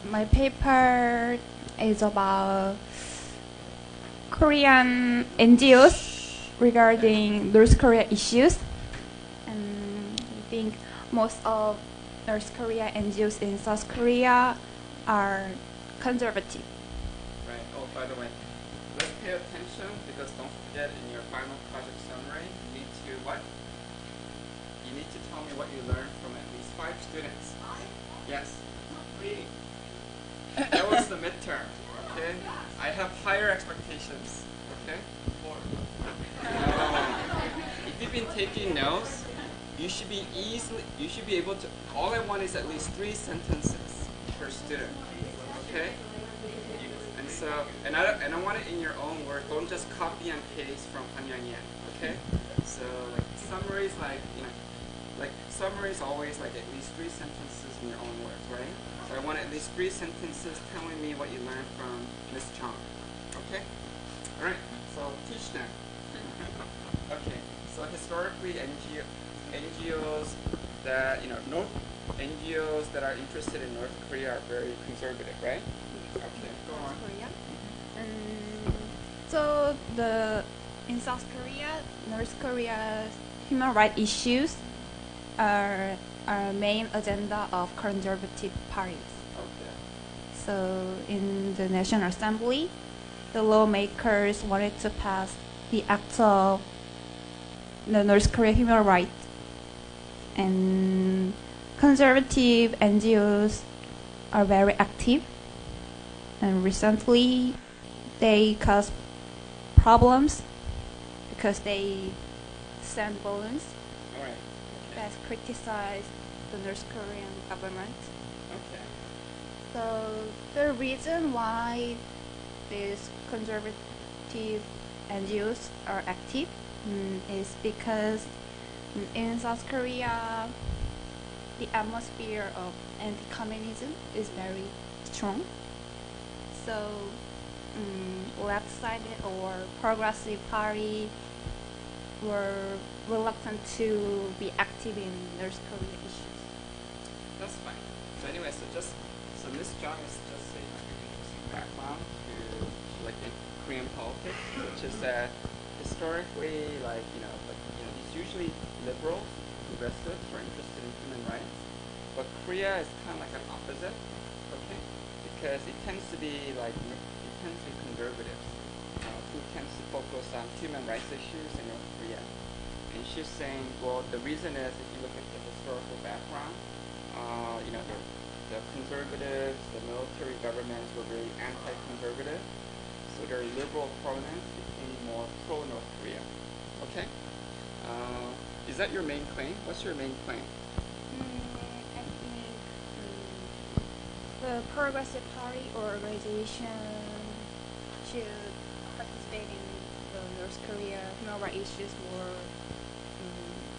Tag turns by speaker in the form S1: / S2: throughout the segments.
S1: my paper is about Korean NGOs regarding North Korea issues. And I think most of North Korea NGOs in South Korea are conservative.
S2: Right. Oh, by the way, let's pay attention because don't forget in your final project summary, you need to what? You need to tell me what you learned from at least 5 students. Yes. 3. That was the midterm. Okay. I have higher expectations. Okay. 4. If you've been taking notes, you should be able to. All I want is at least 3 sentences per student. Okay. And I want it in your own words. Don't just copy and paste from Han Yang. Okay. So like summaries, summaries always like at least 3 sentences in your own words, right? So I want at least 3 sentences telling me what you learned from Miss Chong. Okay? Alright, so teach them. Okay, so historically NGOs that, NGOs that are interested in North Korea are very conservative, right? Okay, go on.
S1: So in South Korea, North Korea's human rights issues are main agenda of conservative parties.
S2: Okay.
S1: So in the National Assembly, the lawmakers wanted to pass the Act of the North Korea human rights, and conservative NGOs are very active, and recently they caused problems because they send balloons that criticize the North Korean government.
S2: Okay.
S1: So the reason why these conservative NGOs are active is because in South Korea the atmosphere of anti-communism is very strong. So left-sided or progressive party were reluctant to be active in North Korea issues.
S2: That's fine. So anyway, so Miss Jung is just saying a interesting background to in Korean politics, which is that historically, these usually liberals, progressives who are interested in human rights, but Korea is kind of like an opposite, okay? Because it tends to be conservatives who tends to focus on human rights issues in North Korea. And she's saying, well, the reason is if you look at the historical background, the conservatives, the military governments were very anti-conservative, so their liberal opponents became more pro-North Korea. Okay? Is that your main claim? What's your main claim?
S1: I think the progressive party or organization should participate in the North Korea human rights issues more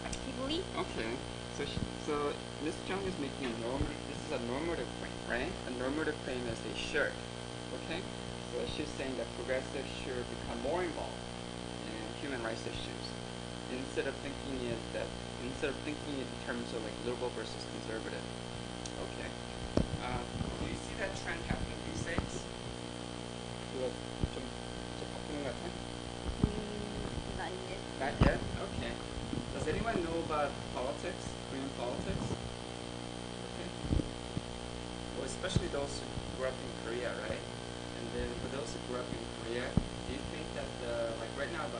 S1: actively.
S2: Okay. So Ms. Jung is making this is a normative claim, right? A normative claim is they should. Okay? So she's saying that progressives should become more involved in human rights issues instead of thinking it in terms of like liberal versus conservative. Okay. Do you see that trend happening these days? 좀 바뀌는 것 같아?
S1: Not yet.
S2: Not yet? Okay. Does anyone know about politics, Korean politics? Okay. Well, especially those who grew up in Korea, right? And then for those who grew up in Korea, do you think that right now the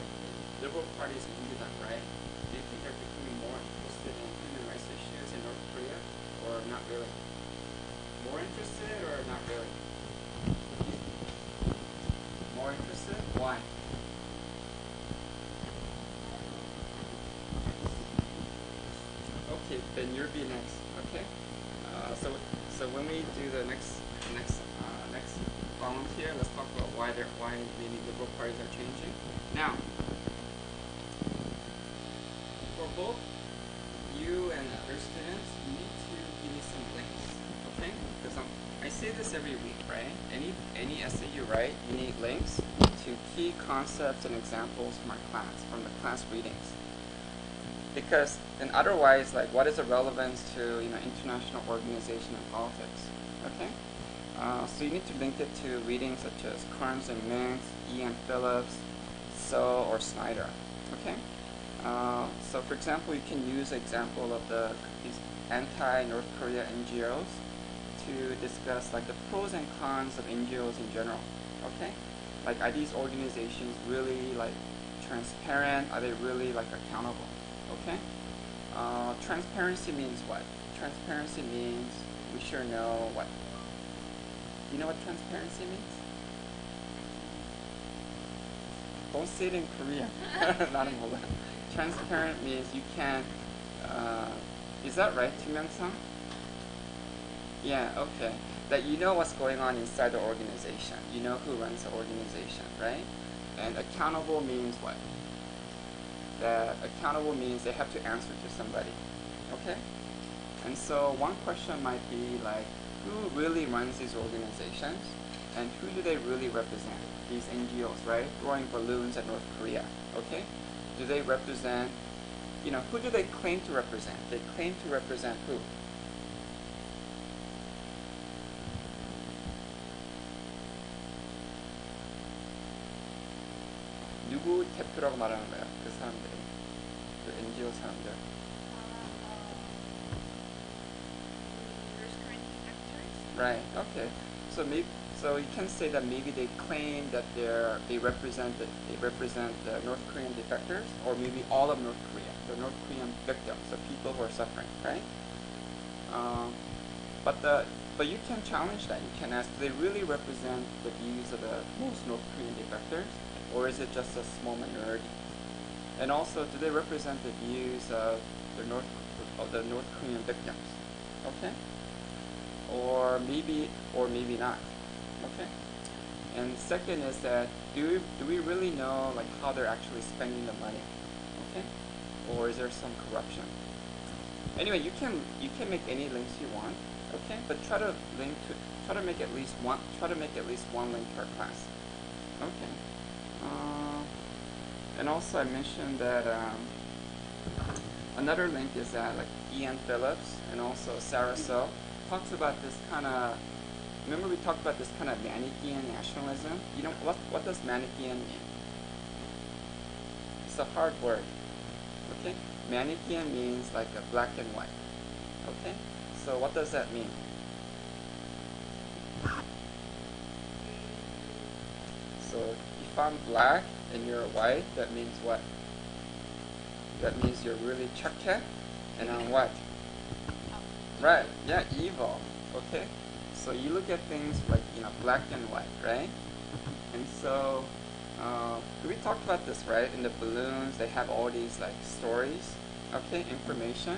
S2: liberal parties in India, right? Do you think they're becoming more interested in human rights issues in North Korea, or not really? More interested or not really? More interested? Why? Okay, then you'll be next. Okay. So when we do the next volunteer, let's talk about why many liberal parties are changing. Now, for both you and other students, you need to give me some links. Okay? Because I say this every week, right? Any essay you write, you need links to key concepts and examples from the class readings. Because, and otherwise, what is the relevance to international organization and politics? Okay. So you need to link it to readings such as Carnes and Mintz, Ian Phillips, So, or Snyder. Okay. So for example, you can use an example of these anti-North Korea NGOs to discuss like the pros and cons of NGOs in general. Okay. Like, are these organizations really like transparent? Are they really like accountable? Okay. Transparency means what? Transparency means we sure know what. Do you know what transparency means? Don't say it in Korean. Not in Malay. Transparent means you can. Is that right, 투명성? Yeah. Okay. That you know what's going on inside the organization. You know who runs the organization, right? And accountable means what? That accountable means they have to answer to somebody. Okay? And so one question might be like, who really runs these organizations? And who do they really represent? These NGOs, right? Throwing balloons at North Korea. Okay? Do they represent, who do they claim to represent? They claim to represent who? 누구 대표라고 말하는 거야? 그 사람들이. 그 NGO 사람들. Right. Okay. So you can say that maybe they claim that they represent the North Korean defectors, or maybe all of North Korea, the North Korean victims, the people who are suffering, right? But you can challenge that. You can ask, do they really represent the views of the most North Korean defectors, or is it just a small minority? And also, do they represent the views of the North Korean victims? Okay. Or maybe not. Okay. And second is that do we really know like how they're actually spending the money? Okay. Or is there some corruption? Anyway, you can make any links you want. Okay. But try to make at least one link per class. Okay. And also I mentioned that another link is that like Ian Phillips and also Sarah So talks about this kind of. Remember we talked about this kind of Manichaean nationalism? What does Manichaean mean? It's a hard word. Okay? Manichaean means like a black and white. Okay? So what does that mean? So if I'm black and you're white, that means what? That means you're really 착해 and I'm what? Right, yeah, evil. Okay? So you look at things like, black and white, right? And so, we talked about this, right? In the balloons, they have all these like stories, okay, information.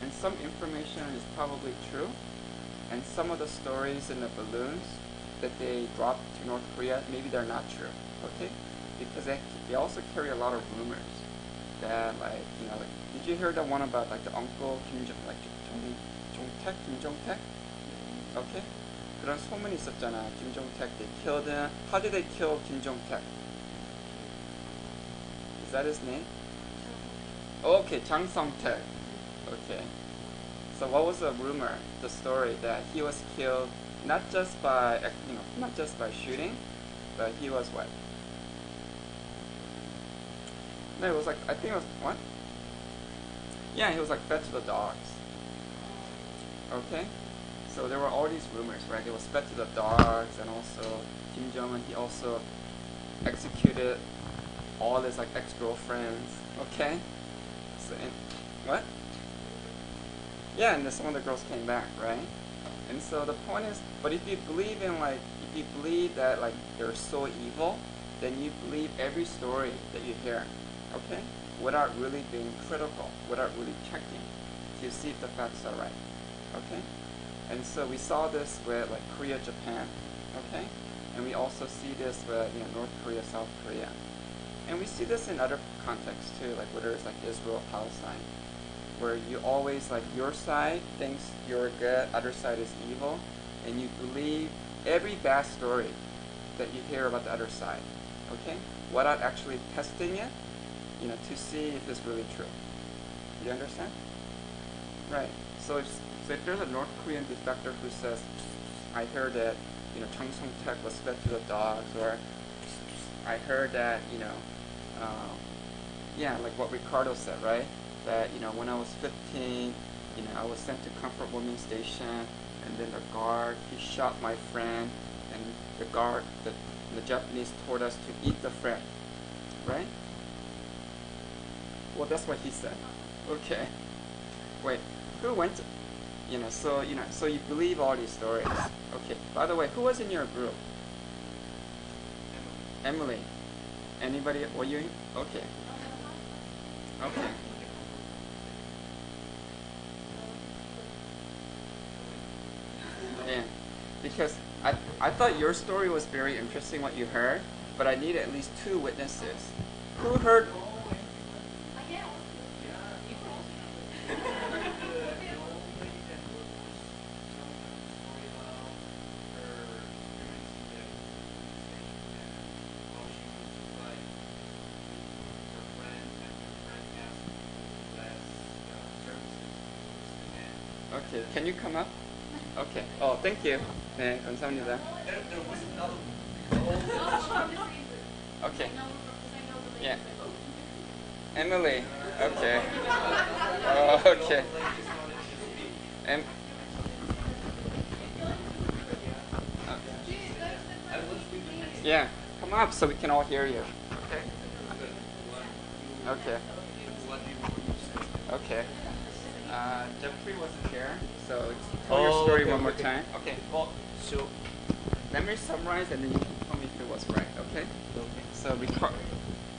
S2: And some information is probably true. And some of the stories in the balloons that they dropped to North Korea, maybe they're not true, okay? Because they also carry a lot of rumors that like, did you hear the one about like the uncle Kim Jong-taek? Okay? 그런 소문이 있었잖아. Kim Jong-taek, they killed him. How did they kill Kim Jong-taek? Is that his name? Okay, Jang Song-taek. Okay. So what was the rumor, the story that he was killed not just by shooting, but he was what? No, it was like, I think it was what? Yeah, he was like fed to the dogs. Okay? So there were all these rumors, right? It was fed to the dogs, and also Kim Jong-un, he also executed all his like ex-girlfriends. Okay? So what? Yeah, and then some of the girls came back, right? And so the point is, but if you believe that like they're so evil, then you believe every story that you hear, okay? Without really being critical, without really checking to see if the facts are right, okay? And so we saw this with like Korea, Japan, okay? And we also see this with North Korea, South Korea. And we see this in other contexts too, like whether it's like Israel, Palestine, where you always like your side thinks you're good, other side is evil, and you believe every bad story that you hear about the other side, okay? Without actually testing it, to see if it's really true. You understand? Right. So if there's a North Korean defector who says, I heard that Chung Song Tek was fed to the dogs, or I heard that, yeah, like what Ricardo said, right? That, when I was 15, I was sent to Comfort Women's Station, and then the guard, he shot my friend, and the guard, the Japanese told us to eat the friend, right? Well, that's what he said. Okay. Wait, who went to, so you believe all these stories. Okay, by the way, who was in your group? Emily. Anybody? Were you? Okay. Okay. Yeah, because I thought your story was very interesting, what you heard, but I need at least 2 witnesses. Who heard? Okay, can you come up? Okay. Oh, thank you. 네, 감사합니다. Okay. Yeah. Emily. Okay. Oh, okay. Yeah. Come up so we can all hear you. Okay. Okay. Okay. Jeffrey wasn't here, so tell your story one more time. Okay. Well, so let me summarize, and then you can tell me if it was right. Okay. Okay.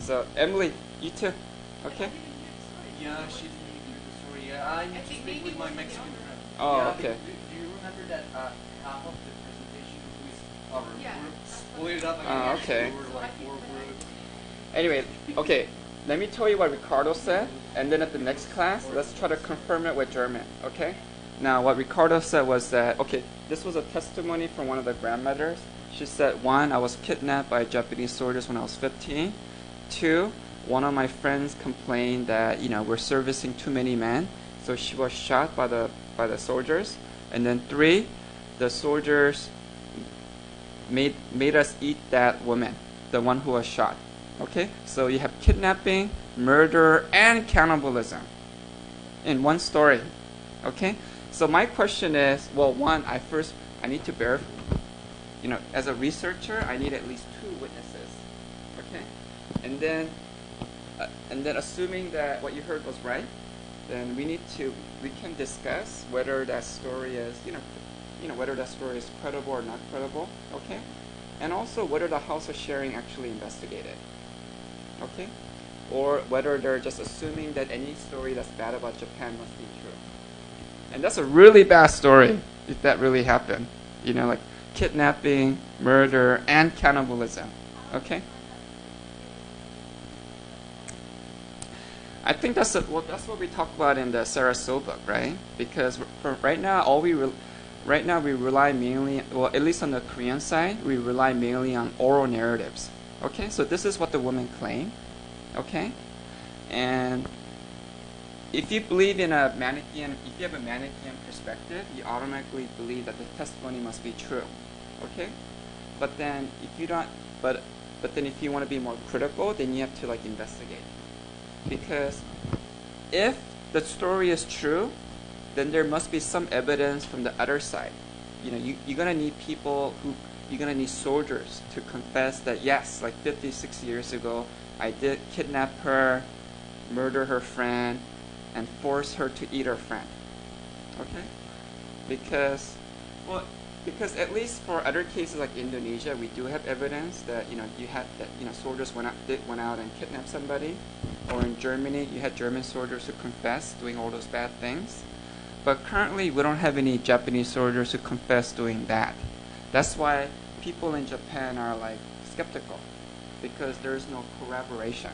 S2: So Emily, you too. Okay.
S3: Yeah, she didn't hear the story. Yeah, I need to speak with my Mexican friend.
S2: Oh,
S3: yeah,
S2: okay.
S3: Do you remember that half of the presentation was our group split up?
S2: Okay.
S3: We were like 4 groups.
S2: Anyway, okay. Let me tell you what Ricardo said, and then at the next class, let's try to confirm it with German, okay? Now, what Ricardo said was that, okay, this was a testimony from one of the grandmothers. She said, 1, I was kidnapped by Japanese soldiers when I was 15. 2, one of my friends complained that, we're servicing too many men, so she was shot by the soldiers. And then 3, the soldiers made us eat that woman, the one who was shot. Okay, so you have kidnapping, murder, and cannibalism in one story. Okay, so my question is, well, 1, I need to verify. As a researcher, I need at least 2 witnesses. Okay, and then assuming that what you heard was right, then we can discuss whether that story is, whether that story is credible or not credible. Okay, and also whether the House of Sharing actually investigated. Okay, or whether they're just assuming that any story that's bad about Japan must be true. And that's a really bad story if that really happened. Like kidnapping, murder, and cannibalism. Okay. I think that's what we talk about in the Sarah So book, right? Because for right now, we rely mainly, well, at least on the Korean side, we rely mainly on oral narratives. Okay, so this is what the women claim. Okay, and if you believe in if you have a Manichaean perspective, you automatically believe that the testimony must be true. Okay, but then if you don't, but then if you want to be more critical, then you have to investigate, because if the story is true, then there must be some evidence from the other side. You're gonna need people you're going to need soldiers to confess that, yes, 56 years ago, I did kidnap her, murder her friend, and force her to eat her friend. Okay? Because at least for other cases like Indonesia, we do have evidence that, soldiers went out and kidnapped somebody. Or in Germany, you had German soldiers who confessed doing all those bad things. But currently, we don't have any Japanese soldiers who confess doing that. That's why people in Japan are skeptical, because there's no corroboration.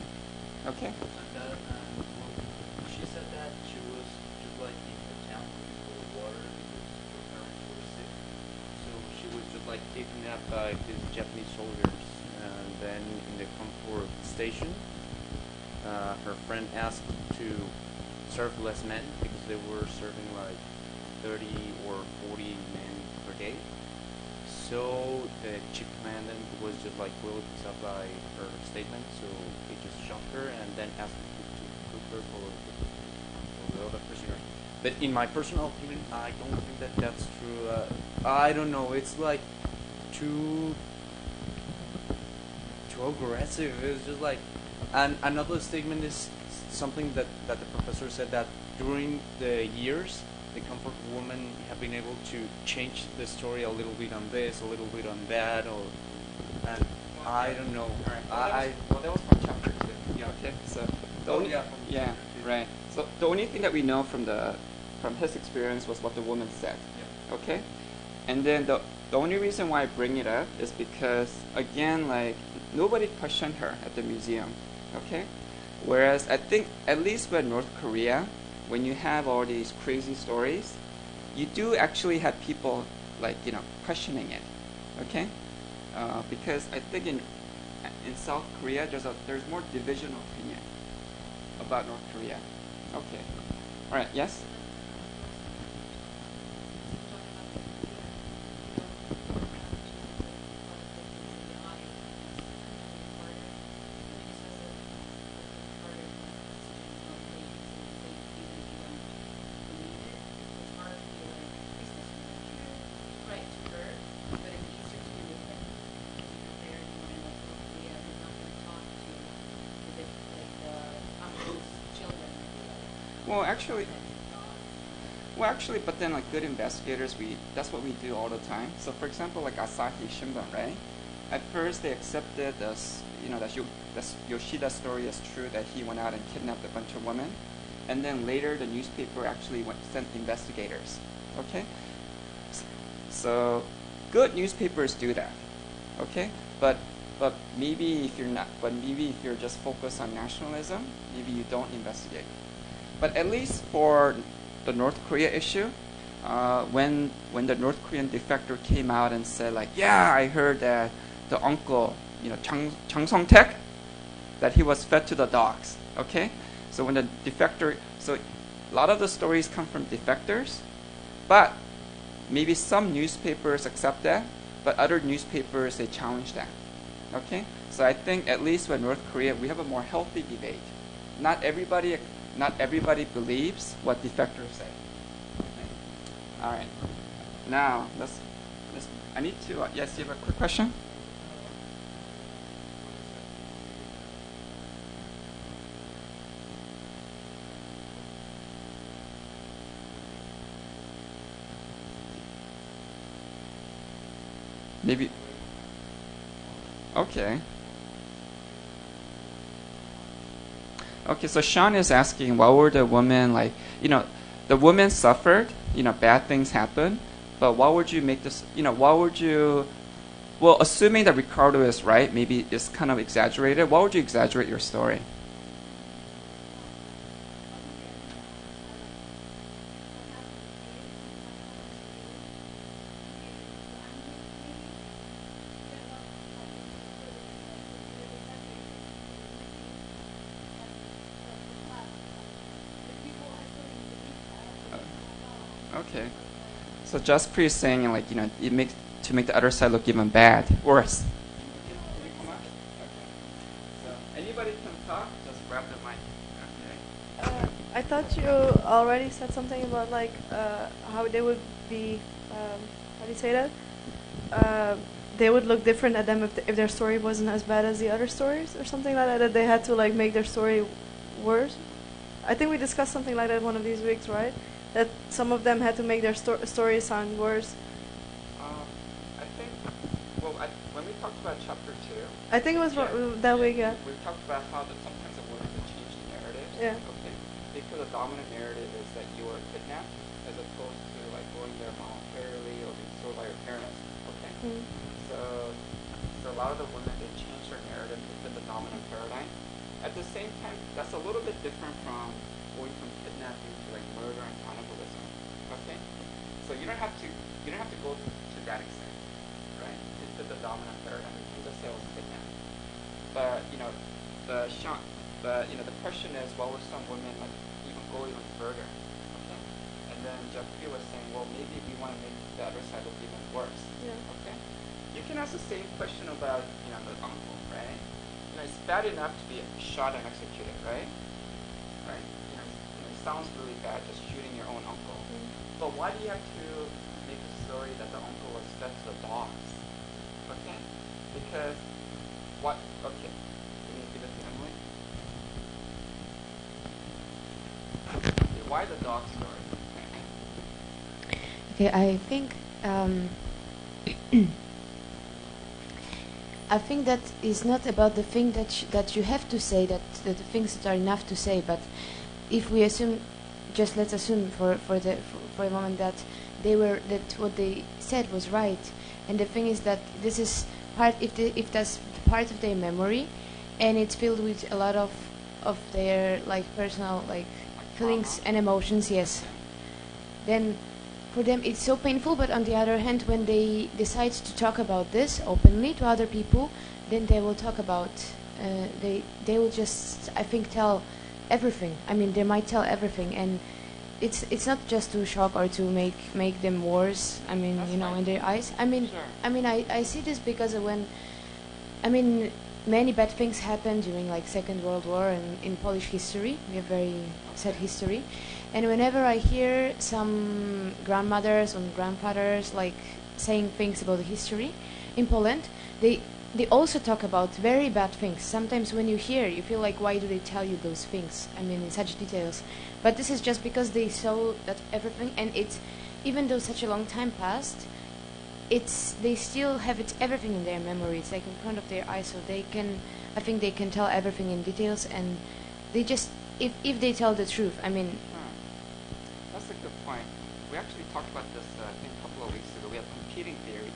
S2: Okay?
S3: And she said that she was just in the town looking for water because her parents were sick. So she was just kidnapped by these Japanese soldiers, and then in the comfort station, her friend asked to serve less men because they were serving 30 or 40 men per day. so Chick Landon was just like really pissed off by her statement, so he just shot her and then asked to cook her for the other prisoner. But in my personal opinion, I don't think that that's true. I don't know. It's like too aggressive. It's just like, and another statement is something that the professor said, that during the years, the comfort women have been able to change the story a little bit on this, a little bit on that, or and I don't know.
S2: Well, that was from chapter 2.
S3: Yeah.
S2: Okay. So the only
S3: Yeah.
S2: right. So the only thing that we know from his experience was what the woman said.
S3: Yeah.
S2: Okay. And then the only reason why I bring it up is because, again, like, nobody questioned her at the museum. Okay. Whereas I think at least with North Korea, when you have all these crazy stories, you do actually have people, like, questioning it. Okay. Because I think in South Korea there's more division of opinion about North Korea. Okay. All right. Yes. Well, actually, but then, like, good investigators, that's what we do all the time. So, for example, like Asahi Shimbun, right? At first, they accepted this, that Yoshida's story is true, that he went out and kidnapped a bunch of women, and then later the newspaper actually sent investigators. Okay, so good newspapers do that. Okay, but maybe if you're just focused on nationalism, maybe you don't investigate. But at least for the North Korea issue, when the North Korean defector came out and said, like, yeah, I heard that the uncle, Chang Song-taek, that he was fed to the dogs. Okay, so when the defector, so a lot of the stories come from defectors, but maybe some newspapers accept that, but other newspapers, they challenge that. Okay, so I think at least with North Korea, we have a more healthy debate. Not everybody believes what defectors say. Okay. All right. Now I need to. Yes, you have a quick question. Maybe. Okay. Okay, so Sean is asking, what were the women like? The women suffered, bad things happened, but what would you make this, well, assuming that Ricardo is right, maybe it's kind of exaggerated, what would you exaggerate your story? Okay. So Jaspreet is saying, like, it makes to make the other side look even worse. Can you come up? Okay. So anybody can talk, just grab the mic. Okay.
S4: I thought you already said something about, like, how they would be, how do you say that? They would look different at them if their story wasn't as bad as the other stories, or something like that they had to, like, make their story worse. I think we discussed something like that one of these weeks, right? That some of them had to make their stories sound worse.
S2: I think, when we talked about chapter 2,
S4: I think it was that week, yeah.
S2: We talked about how sometimes the word to change the narrative.
S4: Yeah.
S2: Okay. Because the dominant narrative is that you are kidnapped, as opposed to, like, going there voluntarily or being sold by your parents. Okay.
S4: Mm.
S2: So a lot of the women, they change their narrative to fit the dominant paradigm. At the same time, that's a little bit different from going from kidnapping to, like, murder and cannibalism. Okay. So you don't have to go to that extent, right? To fit the dominant paradigm. You can just say I was kidnapped. But the question is, what were some women, like, go even further? Okay. And then Jeffrey was saying, well, maybe we want to make the other side look even worse.
S4: Yeah.
S2: Okay. you can ask the same question about, you know, the uncle, right? You know, it's bad enough to be shot and executed, right? Right? It sounds really bad just shooting your own uncle. But why do you have to make a story that the uncle was fed to the dogs? Okay? Because what? Okay. Can you give it to Emily? Okay, why the dog story?
S5: Okay, I think I think that is not about the thing that you have to say, that the things that are enough to say. But if we assume, just let's assume for a moment that what they said was right, and the thing is that this is part, if that's part of their memory, and it's filled with a lot of their like personal like feelings and emotions, yes, then for them it's so painful. But on the other hand, when they decide to talk about this openly to other people, then they will talk about they will just, I think, tell everything. I mean, they might tell everything, and it's not just to shock or to make them worse. I mean,
S2: That's
S5: you know,
S2: fine.
S5: in their eyes. I mean,
S2: Sure.
S5: I see this because when, I mean, many bad things happened during like Second World War and in Polish history. We have very sad history, and whenever I hear some grandmothers and grandfathers like saying things about the history in Poland, they also talk about very bad things. Sometimes when you hear, you feel like, why do they tell you those things? I mean, in such details. But this is just because they saw that everything, and it's, even though such a long time passed, they still have everything in their memory. It's like in front of their eyes, so they can, I think they can tell everything in details, and they just, if they tell the truth, I mean.
S2: That's a good point. We actually talked about this, I think, a couple of weeks ago. We have competing theories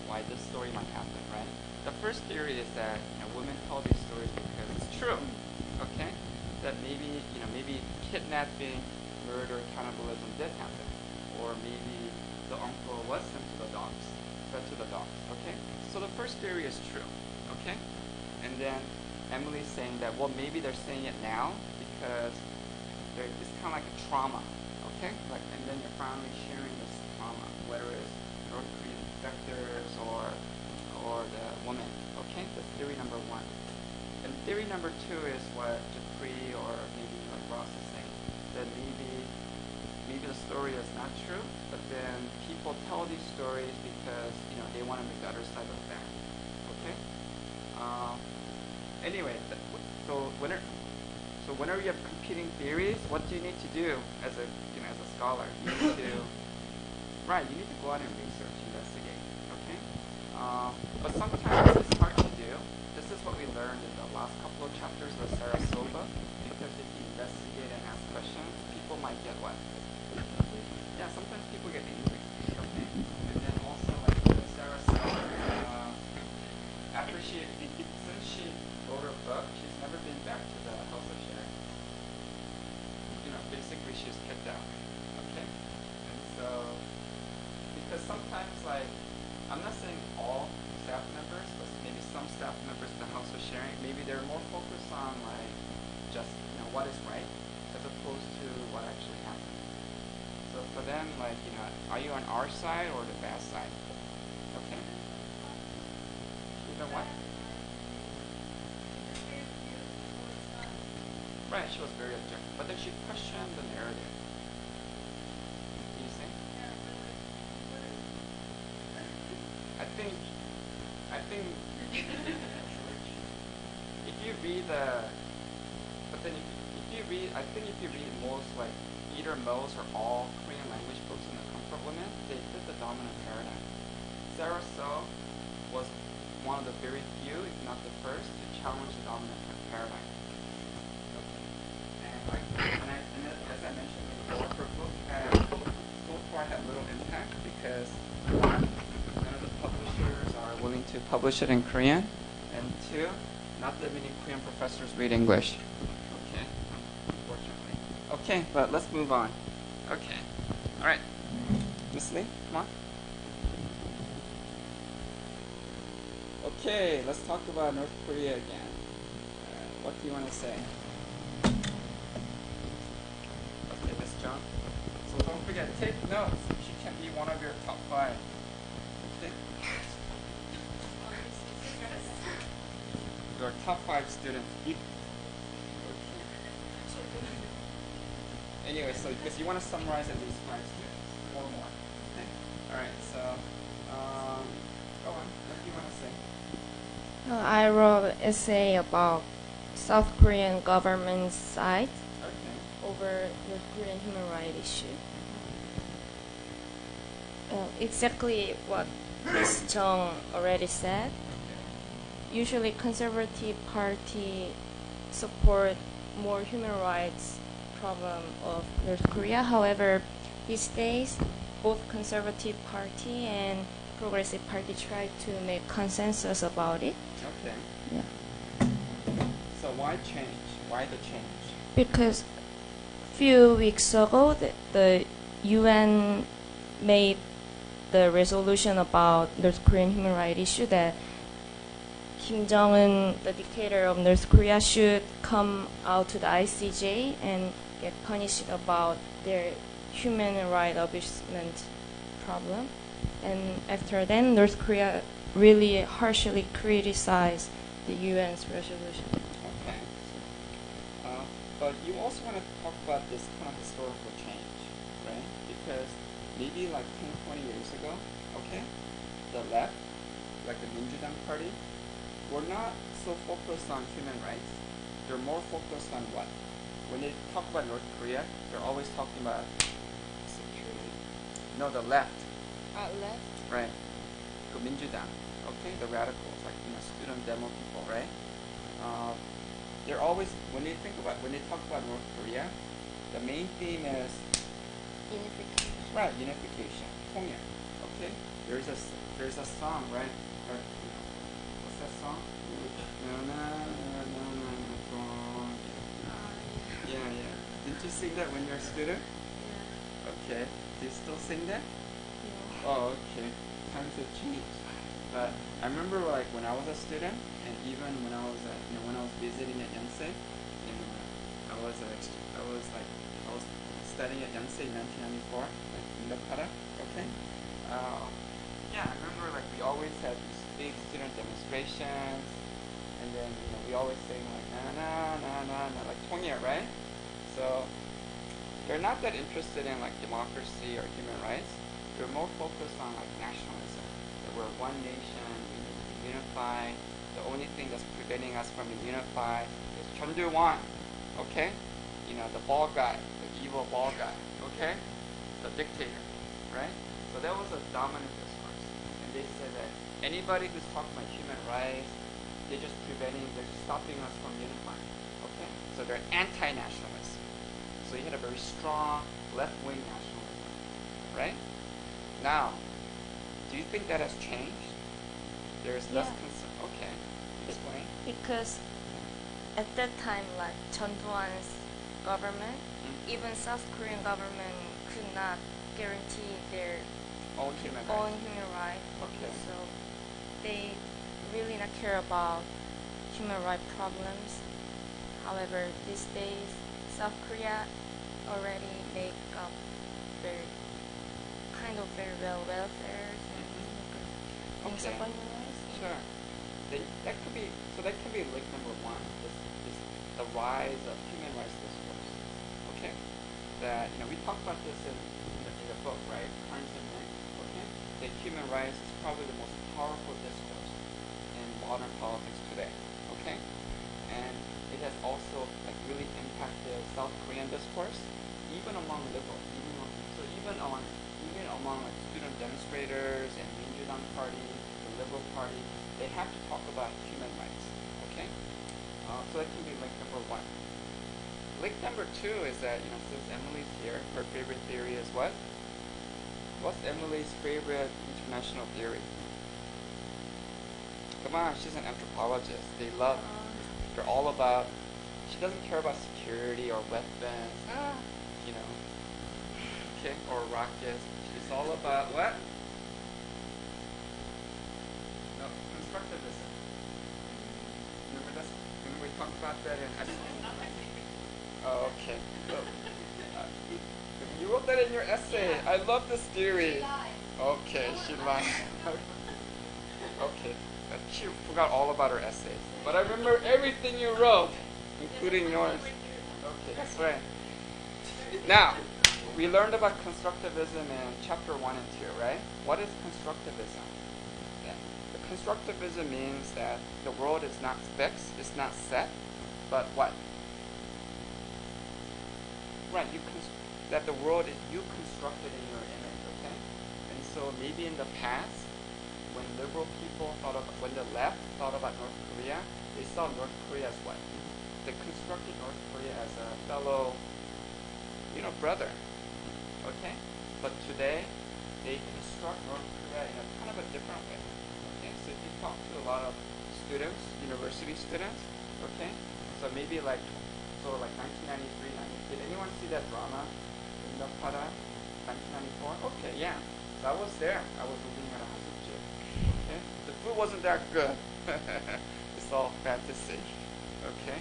S2: why this story might happen, right? The first theory is that, you know, women tell these stories because it's true, okay? That maybe, you know, maybe kidnapping, murder, cannibalism did happen, or maybe the uncle was sent to the dogs, okay? So the first theory is true, okay? And then Emily's saying that, well, maybe they're saying it now because it's kind of like a trauma, okay? Like, and then you're finally sharing this trauma, whether it's North Korean defectors or the woman, okay? That's theory number one. And theory number two is what Dupree or maybe like Ross is saying, that maybe the story is not true, but then people tell these stories because, you know, they want to make the other side look bad, okay? Anyway, so whenever you have competing theories, what do you need to do as a scholar? You need to you need to go out and research, investigate, okay? But sometimes it's hard to do. This is what we learned in the last couple of chapters of Sarasova, because if you investigate and ask questions, people might get what? Yeah, sometimes people get angry, okay? And then also, like Sarasova, since she wrote her book, she's never been back to the house of sharing. You know, basically she's kicked out, okay? And so, because sometimes, like, I'm not saying all staff members, but maybe some staff members in the house of sharing, maybe they're more focused on, like, just, you know, what is right, as opposed to what actually happened. So for them, like, you know, are you on our side or the bad side? Okay? You know what? Right, she was very objective, but then she questioned the narrative. Can you see? I think if you read most, like, either most or all Korean language books in the Comfort Women, they did the dominant paradigm. Sarah So was one of the very few, if not the first, to challenge the dominant paradigm. And as I mentioned before, her book so far had little impact because one, none of the publishers are willing to publish it in Korean, and two, not that many Korean professors read English. Okay, unfortunately. Okay, but let's move on. Okay, all right, Miss Lee, come on. Okay, let's talk about North Korea again. What do you want to say? Okay, Miss John. So don't forget, take notes. She can be one of your top 5. Okay? your top 5 students. Anyway, so because you want to summarize at least 5 students or more. Okay. All right. So, go on. What do you want to say?
S6: I wrote an essay about South Korean government's side
S2: Okay.
S6: over North Korean human rights issue. Exactly what Ms. Jung already said. Usually, Conservative Party support more human rights problem of North Korea. However, these days, both Conservative Party and Progressive Party try to make consensus about it.
S2: Okay.
S6: Yeah.
S2: So why change? Why the change?
S6: Because few weeks ago, the UN made the resolution about North Korean human rights issue that Kim Jong-un, the dictator of North Korea, should come out to the ICJ and get punished about their human rights abusement problem. And after then, North Korea really harshly criticized the UN's resolution.
S2: Okay. But you also want to talk about this kind of historical change, right? Because maybe like 10, 20 years ago, okay, the left, like the Minjudang Party, were not so focused on human rights. They're more focused on what? When they talk about North Korea, they're always talking about security. No, the left,
S6: Left?
S2: right? The Minjudang, okay, the radicals, like student demo people, right? They're always when they talk about North Korea, the main theme is
S6: Unification.
S2: right unification, 통일. Okay, there's a song, right? What's that song? Yeah. Didn't you sing that when you were a student? Okay. Do you still sing that? Oh, okay. Times have changed. But I remember like when I was a student, and even when I was visiting at Yonsei, I was studying at Yonsei in 1994, like in Nepal. Okay. Yeah, I remember like we always had these big student demonstrations, and then we always sing like na na na na na like 통일, right? So they're not that interested in like democracy or human rights. They're more focused on like nationalism. That we're one nation, we need to be unified. The only thing that's preventing us from being unified is Chundu-wan, okay? The bald guy, the evil bald guy, okay? The dictator, right? So that was a dominant discourse. And they said that anybody who's talking about human rights, they're just stopping us from unifying, okay? So they're anti-nationalists. So you had a very strong left-wing nationalism, right? Now, do you think that has changed? There is less
S6: Yeah.
S2: concern. Okay, explain.
S6: Because at that time, like Chun Doo-hwan's government, even South Korean government could not guarantee their
S2: All human
S6: own
S2: rights.
S6: human rights.
S2: Okay.
S6: So they really not care about human rights problems. However, these days, South Korea already make up very well welfare and things
S2: Okay.
S6: about human rights.
S2: Sure. That could be link number one. The rise of human rights discourse. Okay. That we talk about this in the book, right? Crimes and Men. Okay. That human rights is probably the most powerful discourse in modern politics today. Okay. And it has also really impacted South Korean discourse, even among liberals, even among student demonstrators and Minjudang Party, the Liberal Party, they have to talk about human rights. Okay, so that can be link number one. Link number two is that since Emily's here, her favorite theory is what? What's Emily's favorite international theory? Come on, she's an anthropologist. They're all about. She doesn't care about security or weapons, okay, or rockets. She's all about what? No, constructivism. Remember we talked about that in essay? Oh, okay. So, you wrote that in your essay. I love this theory. Okay, she lied. Okay, that's She forgot all about her essays. But I remember everything you wrote, including yours. Okay, that's right. Now, we learned about constructivism in chapter 1 and 2, right? What is constructivism? Yeah. The constructivism means that the world is not fixed, it's not set, but what? Right, that the world is you constructed in your image, okay? And so maybe in the past, when liberal people when the left thought about North Korea, they saw North Korea as what? They constructed North Korea as a fellow, brother, okay? But today, they construct North Korea in a kind of a different way, okay? So if you talk to a lot of students, university students, okay? So maybe like 1993, did anyone see that drama, Para, 1994? Okay, yeah, that was there. I was living at a Hasukji. Okay, the food wasn't that good. It's all fantasy. Okay,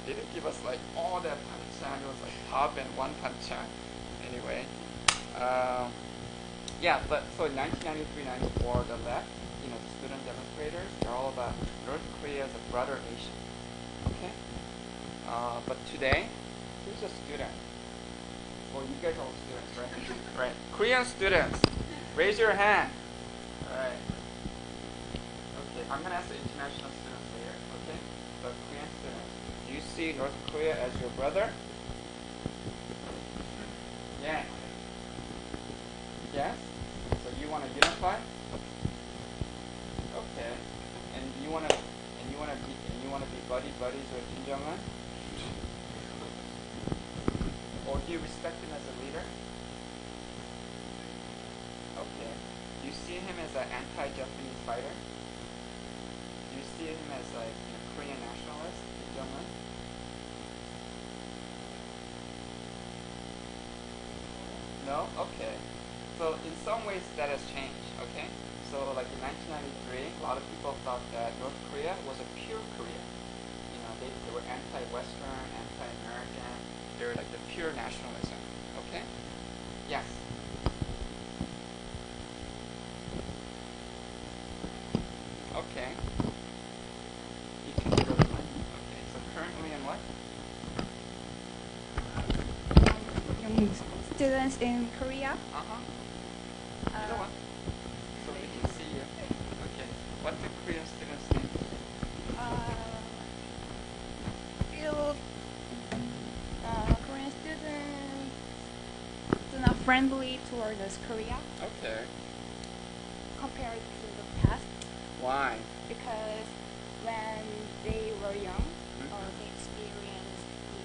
S2: they didn't give us like all that panchan. It was like pop and one panchan. Anyway, yeah. But so in 1993, 94, the left, the student demonstrators, they're all about North Korea as a brother nation. Okay, but today, who's a student? Well, you guys are all students, right? Right. Korean students, raise your hand. All right. Okay, I'm gonna ask the international students later. Okay, but Korean students, do you see North Korea as your brother? Yeah. Yes. So you want to unify? Okay. And you want to be buddies with Kim Jong-un? Or do you respect him as a leader? Okay. Do you see him as an anti-Japanese fighter? Do you see him as like a Korean nationalist, Kim Jong-un? No? Okay. So in some ways that has changed, okay? So like in 1993, a lot of people thought that North Korea was a pure Korea. They were anti-Western, anti-American. They were like the pure nationalism, okay? Yes? Okay. You can go to mine. Okay, so currently in what?
S1: Young students in Korea.
S2: Uh-huh. You know what? So we can see you. Okay. What do Korean students think?
S1: Korean students do not friendly toward us Korea
S2: Okay.
S1: compared to the past
S2: Why?
S1: because when they were young,
S2: Mhm.
S1: they experienced the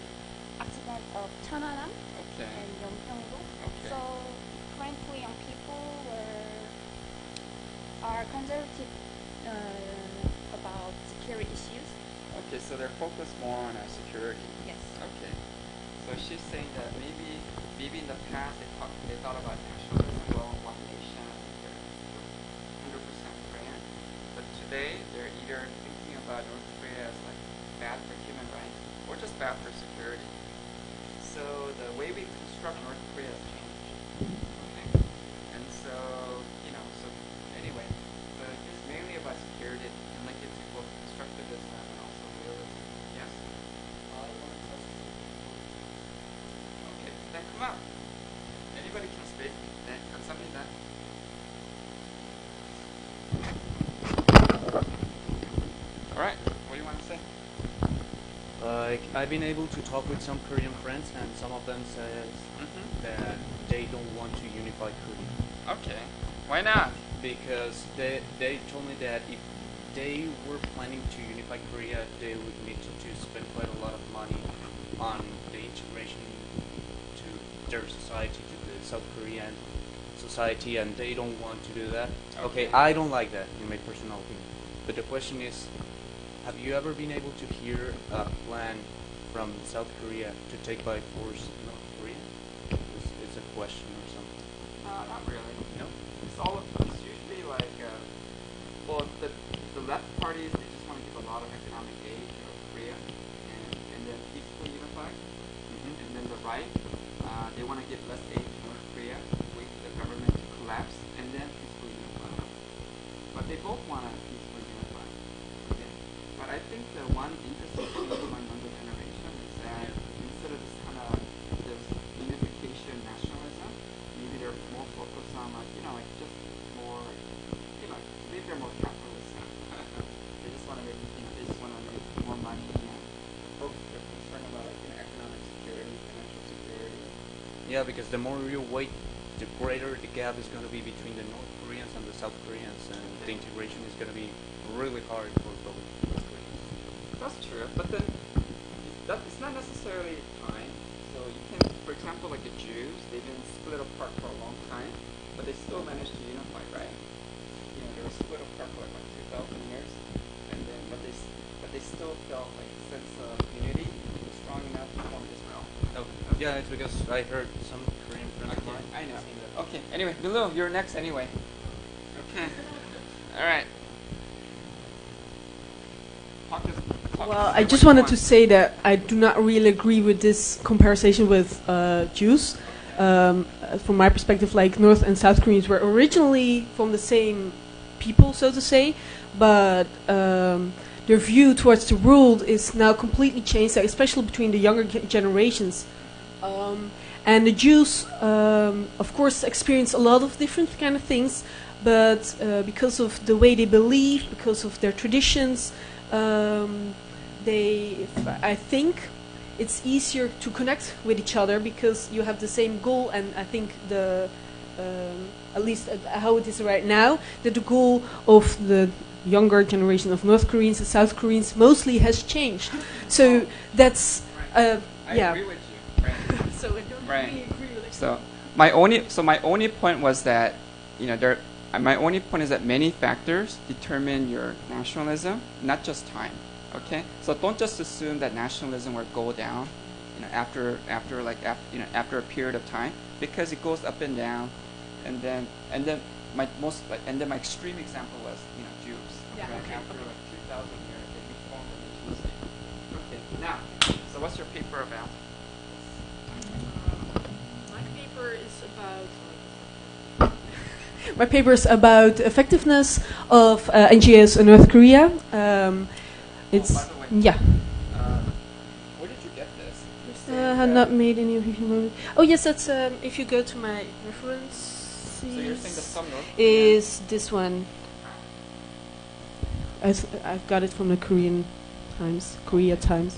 S1: accident of Cheonanam
S2: Okay.
S1: and Yeonpyeongdo.
S2: Okay.
S1: So currently young people are conservative about security issues.
S2: Okay, so they're focused more on security.
S1: Yes.
S2: Okay. So she's saying that maybe in the past they thought about nationalism, well, one nation, they're 100% Korean. But today they're either thinking about North Korea as like bad for human rights or just bad for security. So the way we construct North Korea has changed. Okay. And so so anyway, so it's mainly about security and like it's both constructivism and also realism. Yes? Okay, then come up. Anybody can speak. 네, 감사합니다. All right, what do you want to say?
S3: I've been able to talk with some Korean friends, and some of them says that they don't want to unify Korea
S2: Okay, why not?
S3: because they told me that if they were planning to unify Korea, they would need to spend quite a lot of money on the integration to their society, to the South Korean society, and they don't want to do that. Okay, I don't like that in my personal opinion. But the question is, have you ever been able to hear a plan from South Korea to take by force North Korea? It's a question or something.
S2: Not really.
S3: No?
S2: It's usually like, well, the left parties, they just want to give a lot of economic aid to North Korea and then peacefully unify. And then the right, they want to give less aid to North Korea, wait for the government to collapse, and then peacefully unify. But they both want to peacefully unify. think the one interesting thing among younger generation is that instead of this kind of this unification nationalism, maybe they're more focused on like like just more maybe they're more capitalist. They just want to make they just want to make more money and they're concerned about like economic security, financial security.
S3: Yeah, because the more you wait, the greater the gap is going to be between the North Koreans and the South Koreans, and the integration is going to be really hard for both Koreans.
S2: That's true, but then it's not necessarily time. So you can, for example, like the Jews, they've been split apart for a long time, but they still managed to unify, right? They were split apart for like 2,000 years, and then but they still felt like a sense of unity was strong enough to form Israel.
S3: Oh, yeah, it's because I heard some Korean friends of mine.
S2: I know. Okay. Anyway, Milu, you're next anyway. Okay. All right.
S7: Well, I just wanted to say that I do not really agree with this comparison with Jews. From my perspective, like North and South Koreans were originally from the same people, so to say, but their view towards the world is now completely changed, especially between the younger generations. And the Jews, of course, experience a lot of different kind of things, but because of the way they believe, because of their traditions, I think it's easier to connect with each other because you have the same goal, and I think at least how it is right now, that the goal of the younger generation of North Koreans and South Koreans mostly has changed. So that's
S2: I
S7: yeah.
S2: agree with you. Right.
S7: So I don't really agree with it.
S2: So my only point was that my only point is that many factors determine your nationalism, not just time. Okay, so don't just assume that nationalism will go down, after a period of time, because it goes up and down, and then my extreme example was Jews.
S7: Yeah,
S2: right?
S7: okay.
S2: After like 2,000 years, they reformed the nation state. Okay, now, so what's your paper about?
S7: My paper is about effectiveness of NGOs in North Korea. It's
S2: by the way,
S7: yeah.
S2: Where did you get this?
S7: Had not made any of you. Oh yes, that's if you go to my references.
S2: So you're saying that some North
S7: Is this one? I've got it from the Korea Times.
S2: So you're saying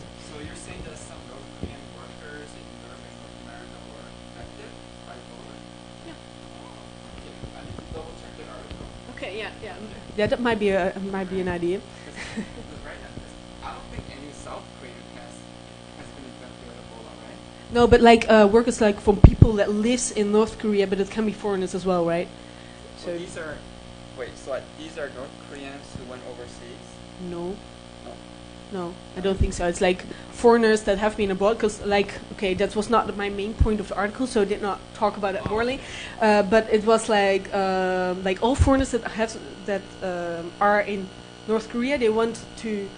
S2: that some North Korean workers in Europe and North America were affected by Ebola?
S7: Yeah.
S2: Oh, okay. I need to double check the article.
S7: Okay, yeah. Yeah, that might be an idea.
S2: Because right now, I don't think any South Korean has been infected with Ebola, right?
S7: No, but like workers like from people that lives in North Korea, but it can be foreigners as well, right?
S2: So these are these are North Koreans who went overseas.
S7: No.
S2: No.
S7: No, I don't think so. It's like foreigners that have been abroad, because that was not my main point of the article, so I did not talk about it morally. But it was like all foreigners that are in North Korea, they want to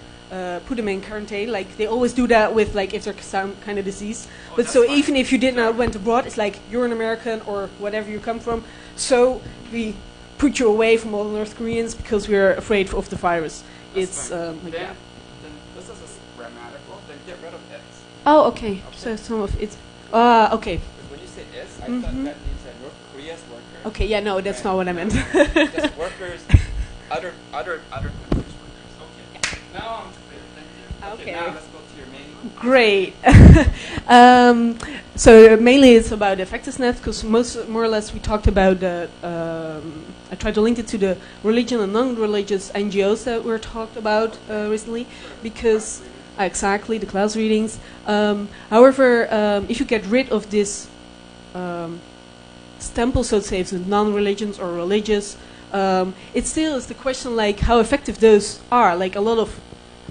S7: put them in quarantine. Like they always do that with if there's some kind of disease. But so
S2: fine.
S7: even if you did not went abroad, it's like you're an American or whatever you come from. So we put you away from all the North Koreans because we're afraid of the virus.
S2: That's
S7: It's
S2: fine.
S7: like
S2: then
S7: that.
S2: this is a grammatical. Then get rid of it.
S7: Oh, okay. So some of it's okay.
S2: Because when you say is, I thought that means that North Korea's workers.
S7: Okay, yeah, no, that's
S2: Right.
S7: not what I meant.
S2: Just workers, other countries' workers. Okay. Now I'm clear. Thank you.
S7: Okay.
S2: Now let's go to your main.
S7: Great. So mainly it's about effectiveness, because more or less we talked about I tried to link it to the religion and non-religious NGOs that were talked about recently, because exactly the class readings. However, if you get rid of this stempel, so to say, of non-religions or religious, it still is the question how effective those are. A lot of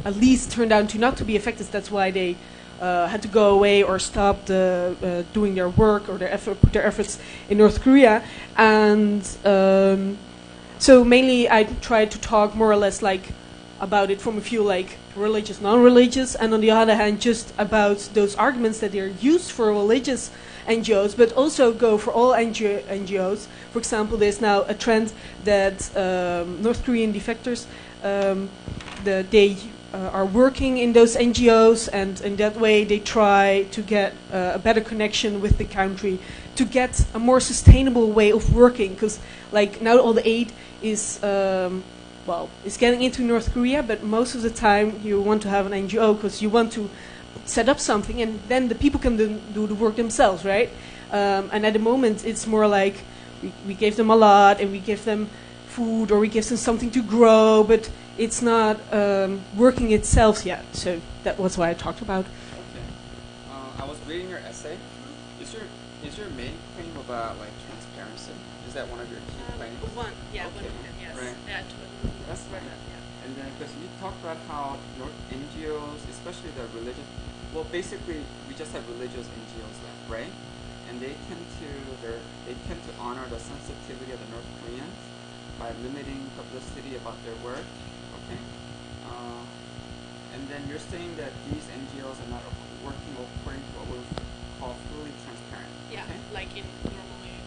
S7: at least turned out to not to be effective. That's why they had to go away or stopped doing their work or put their efforts in North Korea. And so mainly I tried to talk more or less about it from a few religious, non-religious, and on the other hand just about those arguments that they're used for religious NGOs, but also go for all NGOs. For example, there's now a trend that North Korean defectors, they are working in those NGOs, and in that way they try to get a better connection with the country, to get a more sustainable way of working. Because like now all the aid is is getting into North Korea, but most of the time you want to have an NGO because you want to set up something, and then the people can do the work themselves, right? And at the moment it's more like we gave them a lot, and we give them food, or we give them something to grow, but it's not working itself yet. So that was what I talked about.
S2: Okay. I was reading your essay. Is your main claim about like transparency? Is that one of your key claims?
S7: One, yeah,
S2: okay.
S7: one of them, yes.
S2: Right. That's right. And then because you talked about how NGOs, especially the religious, well, basically we just have religious NGOs left, right? And they tend to honor the sensitivity of the North Koreans by limiting publicity about their work. Okay. And then you're saying that these NGOs are not working according to what we call fully transparent.
S7: Yeah,
S2: okay?
S7: like in normally,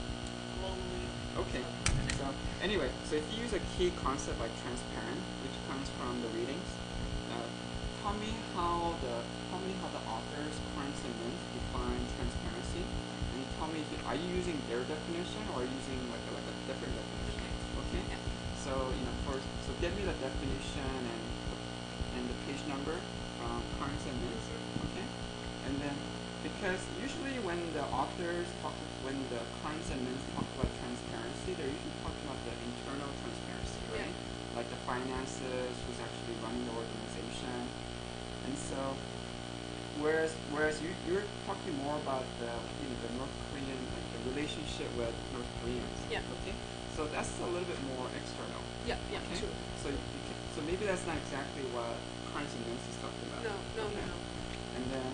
S7: globally.
S2: Okay. So anyway, so if you use a key concept like transparent, which comes from the readings, tell me how the authors, Krantz and Mint, define transparency, and tell me are you using their definition or are you using like a different definition? Okay. So so give me the definition and the page number from Krantz and Mint. Okay. And then because usually when the Krantz and Mint talk about transparency, they're usually talking about the internal transparency, right? Yeah. Like the finances, who's actually running the organization. And so whereas you're talking more about the North Korean, like the relationship with North Koreans. Yeah. Okay. So that's a little bit more external. Yeah. Yeah. Okay? True. So maybe that's not exactly what Krantz and Mint is talking about. No. And then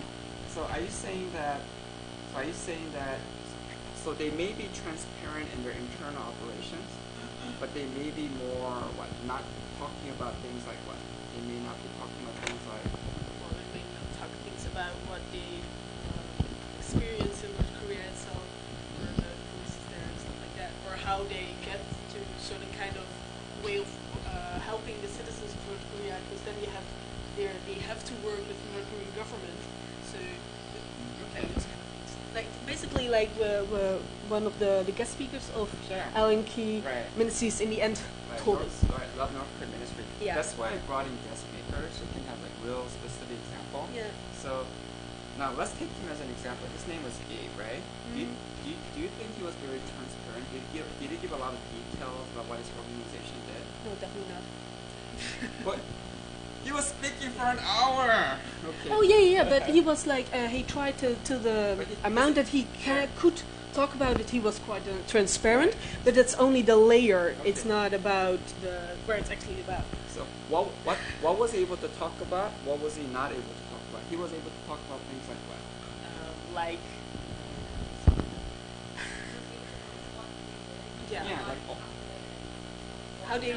S2: so are you saying that so they may be transparent in their internal operations, but they may be more not talking about things like what? They may not be talking about things like
S7: they may not talk things about what they experience in North Korea itself, or the police there and stuff like that, or how they get to certain kind of way of helping the citizens of North Korea, because then they have to work with the North Korean government. So like basically like one of the guest speakers of Alan Key Ministries in the end told us.
S2: North Korean ministry. Yeah. That's why I brought in guest speakers. You can have like real specific example. Yeah. So now let's take him as an example. His name was Gabe, right? Mm-hmm. Do you think he was very transparent? Did he give a lot of details about what his organization did?
S7: No, definitely not.
S2: What? He was speaking for an hour. Okay.
S7: Oh yeah, but he was like he tried to the amount that he could talk about it. He was quite transparent, but it's only the layer. Okay. It's not about where it's actually about.
S2: So what was he able to talk about? What was he not able to talk about? He was able to talk about things like what?
S7: Like
S2: like
S7: how they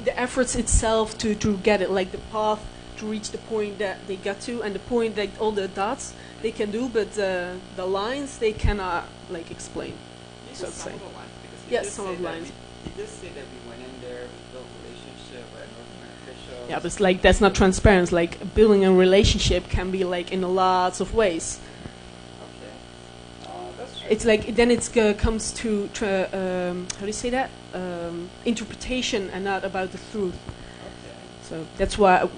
S7: the efforts itself to get it, like the path to reach the point that they got to, and the point that all the dots they can do, but the lines they cannot like explain. So
S2: some of the lines, because
S7: yes, some of the lines.
S2: He did say that we went in there, we built a relationship with North Korean officials.
S7: Yeah, but it's like that's not transparent. Like building a relationship can be like in lots of ways. It's like then it comes to how do you say that? Interpretation and not about the truth. Okay. So that's why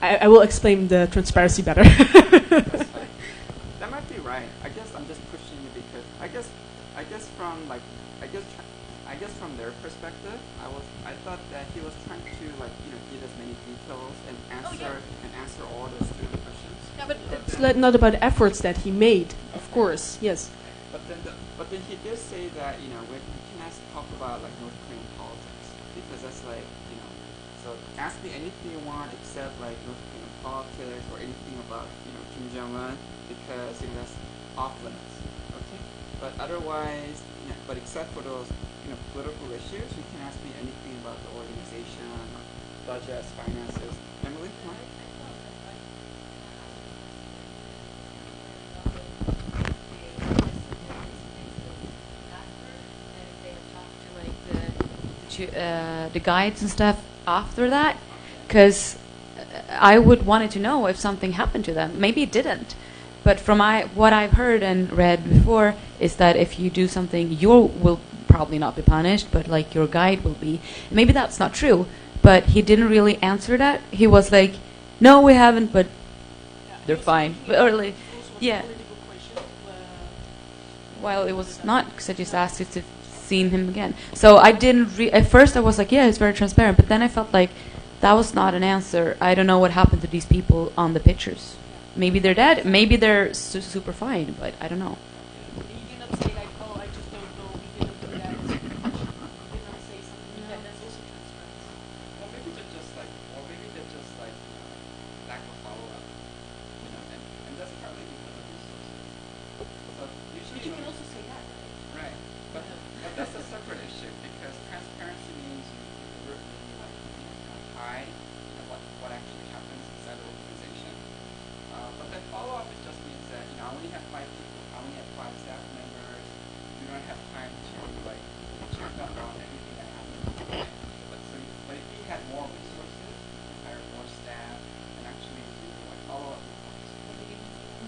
S7: I will explain the transparency better.
S2: That might be right. I guess I'm just pushing it because I guess from their perspective, I thought that he was trying to give as many details and answer all the student questions.
S7: Yeah, but it's not about efforts that he made, of course. Yes.
S2: But then he did say that we can talk about like North Korean politics, because that's like so ask me anything you want except like North Korean politics or anything about Kim Jong-un, because that's off limits. Okay, but otherwise but except for those political issues, you can ask me anything about the organization, budgets, finances. Emily, come on.
S8: The guides and stuff, after that, because I would wanted to know if something happened to them. Maybe it didn't, but from what I've heard and read before is that if you do something, you will probably not be punished, but like your guide will be. Maybe that's not true, but he didn't really answer that. He was like, "No, we haven't," but they're fine. Or like, yeah. Well, it was not because I just asked if to seen him again. So I didn't. At first, I was like, "Yeah, it's very transparent," but then I felt like that was not an answer. I don't know what happened to these people on the pictures. Maybe they're dead. Maybe they're super fine, but I don't know.
S7: He did not say like, "Oh, I just don't know." He did not do that. He did not say something. Yeah, that's also transparent.
S2: Or maybe they're just like, lack of follow-up, and that's partly because of resources. So usually,
S7: But you can also say that,
S2: right? But that's a separate issue because transparency means you really like kind of hide what actually happens inside the organization. But then follow-up it just means that I only have 5 people, I only have 5 staff members. We don't have time to like check up on anything that happens. But if we had more resources, we could hire more staff and actually do like follow-up reports.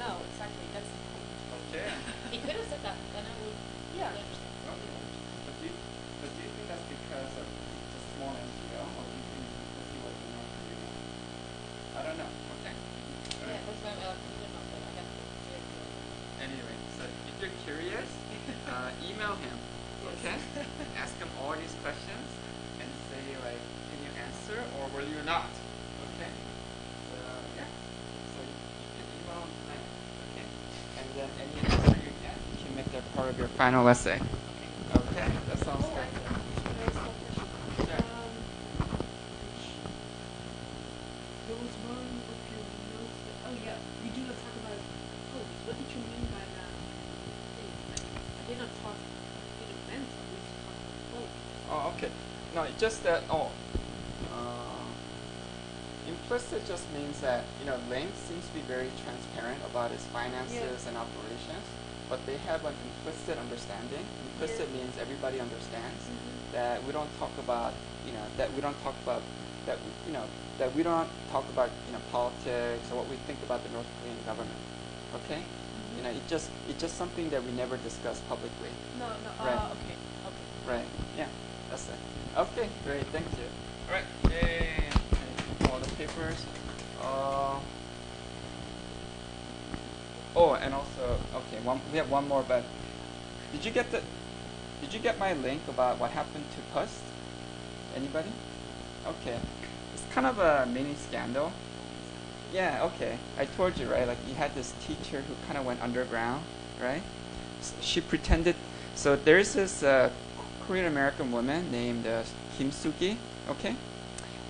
S7: No, exactly. That's the point.
S2: Okay.
S5: He could have said that, then I would.
S7: Yeah.
S5: Understand.
S2: Okay. But do you think that's because of it's a small NGO, or do you think it's because he was in North Korea? I don't know. Okay. All right.
S5: Yeah, that's why I didn't know that. I have to.
S2: Anyway, so if you're curious, email him. Okay. Ask him all these questions and say like, can you answer or will you not? Okay. So yeah. So you can email him tonight. Okay. And then any answer you get, you can make that part of your final essay. Okay. That sounds good. Sure.
S7: There was one of your notes that, oh yeah, we do not talk about quotes. What did you mean by that? I did not talk in advance, I was talking about quotes.
S2: Oh, okay. No, it's just that, implicit just means that, Link seems to be very transparent about its finances and operations, but they have an implicit understanding. Implicit means everybody understands that we don't talk about, politics or what we think about the North Korean government. Okay? It's just something that we never discuss publicly.
S7: No,
S2: Right.
S7: Okay.
S2: Right. Yeah. That's it. Okay. Great. Thank you. All right. Yay. All the papers. Oh, and also, okay. We have one more, but did you get my link about what happened to Pust? Anybody? Okay. It's kind of a mini scandal. Yeah. Okay. I told you, right? Like you had this teacher who kind of went underground, right? She pretended. So there's this Korean American woman named Kim Sugi, okay?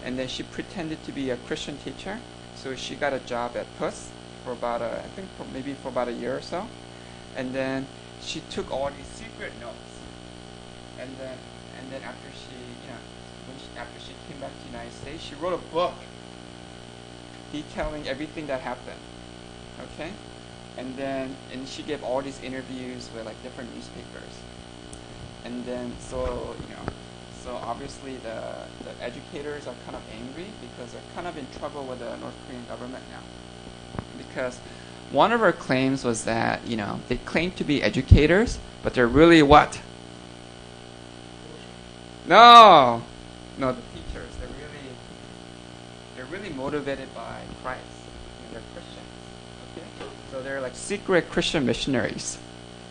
S2: And then she pretended to be a Christian teacher. So she got a job at PUS for about maybe for about a year or so. And then she took all these secret notes. And then after after she came back to the United States, she wrote a book detailing everything that happened. Okay? And she gave all these interviews with like different newspapers. And then so obviously the educators are kind of angry because they're kind of in trouble with the North Korean government now. Because one of her claims was that, they claim to be educators, but they're really what? No, the teachers. They're really motivated by Christ. They're Christians. Okay, so they're like secret Christian missionaries.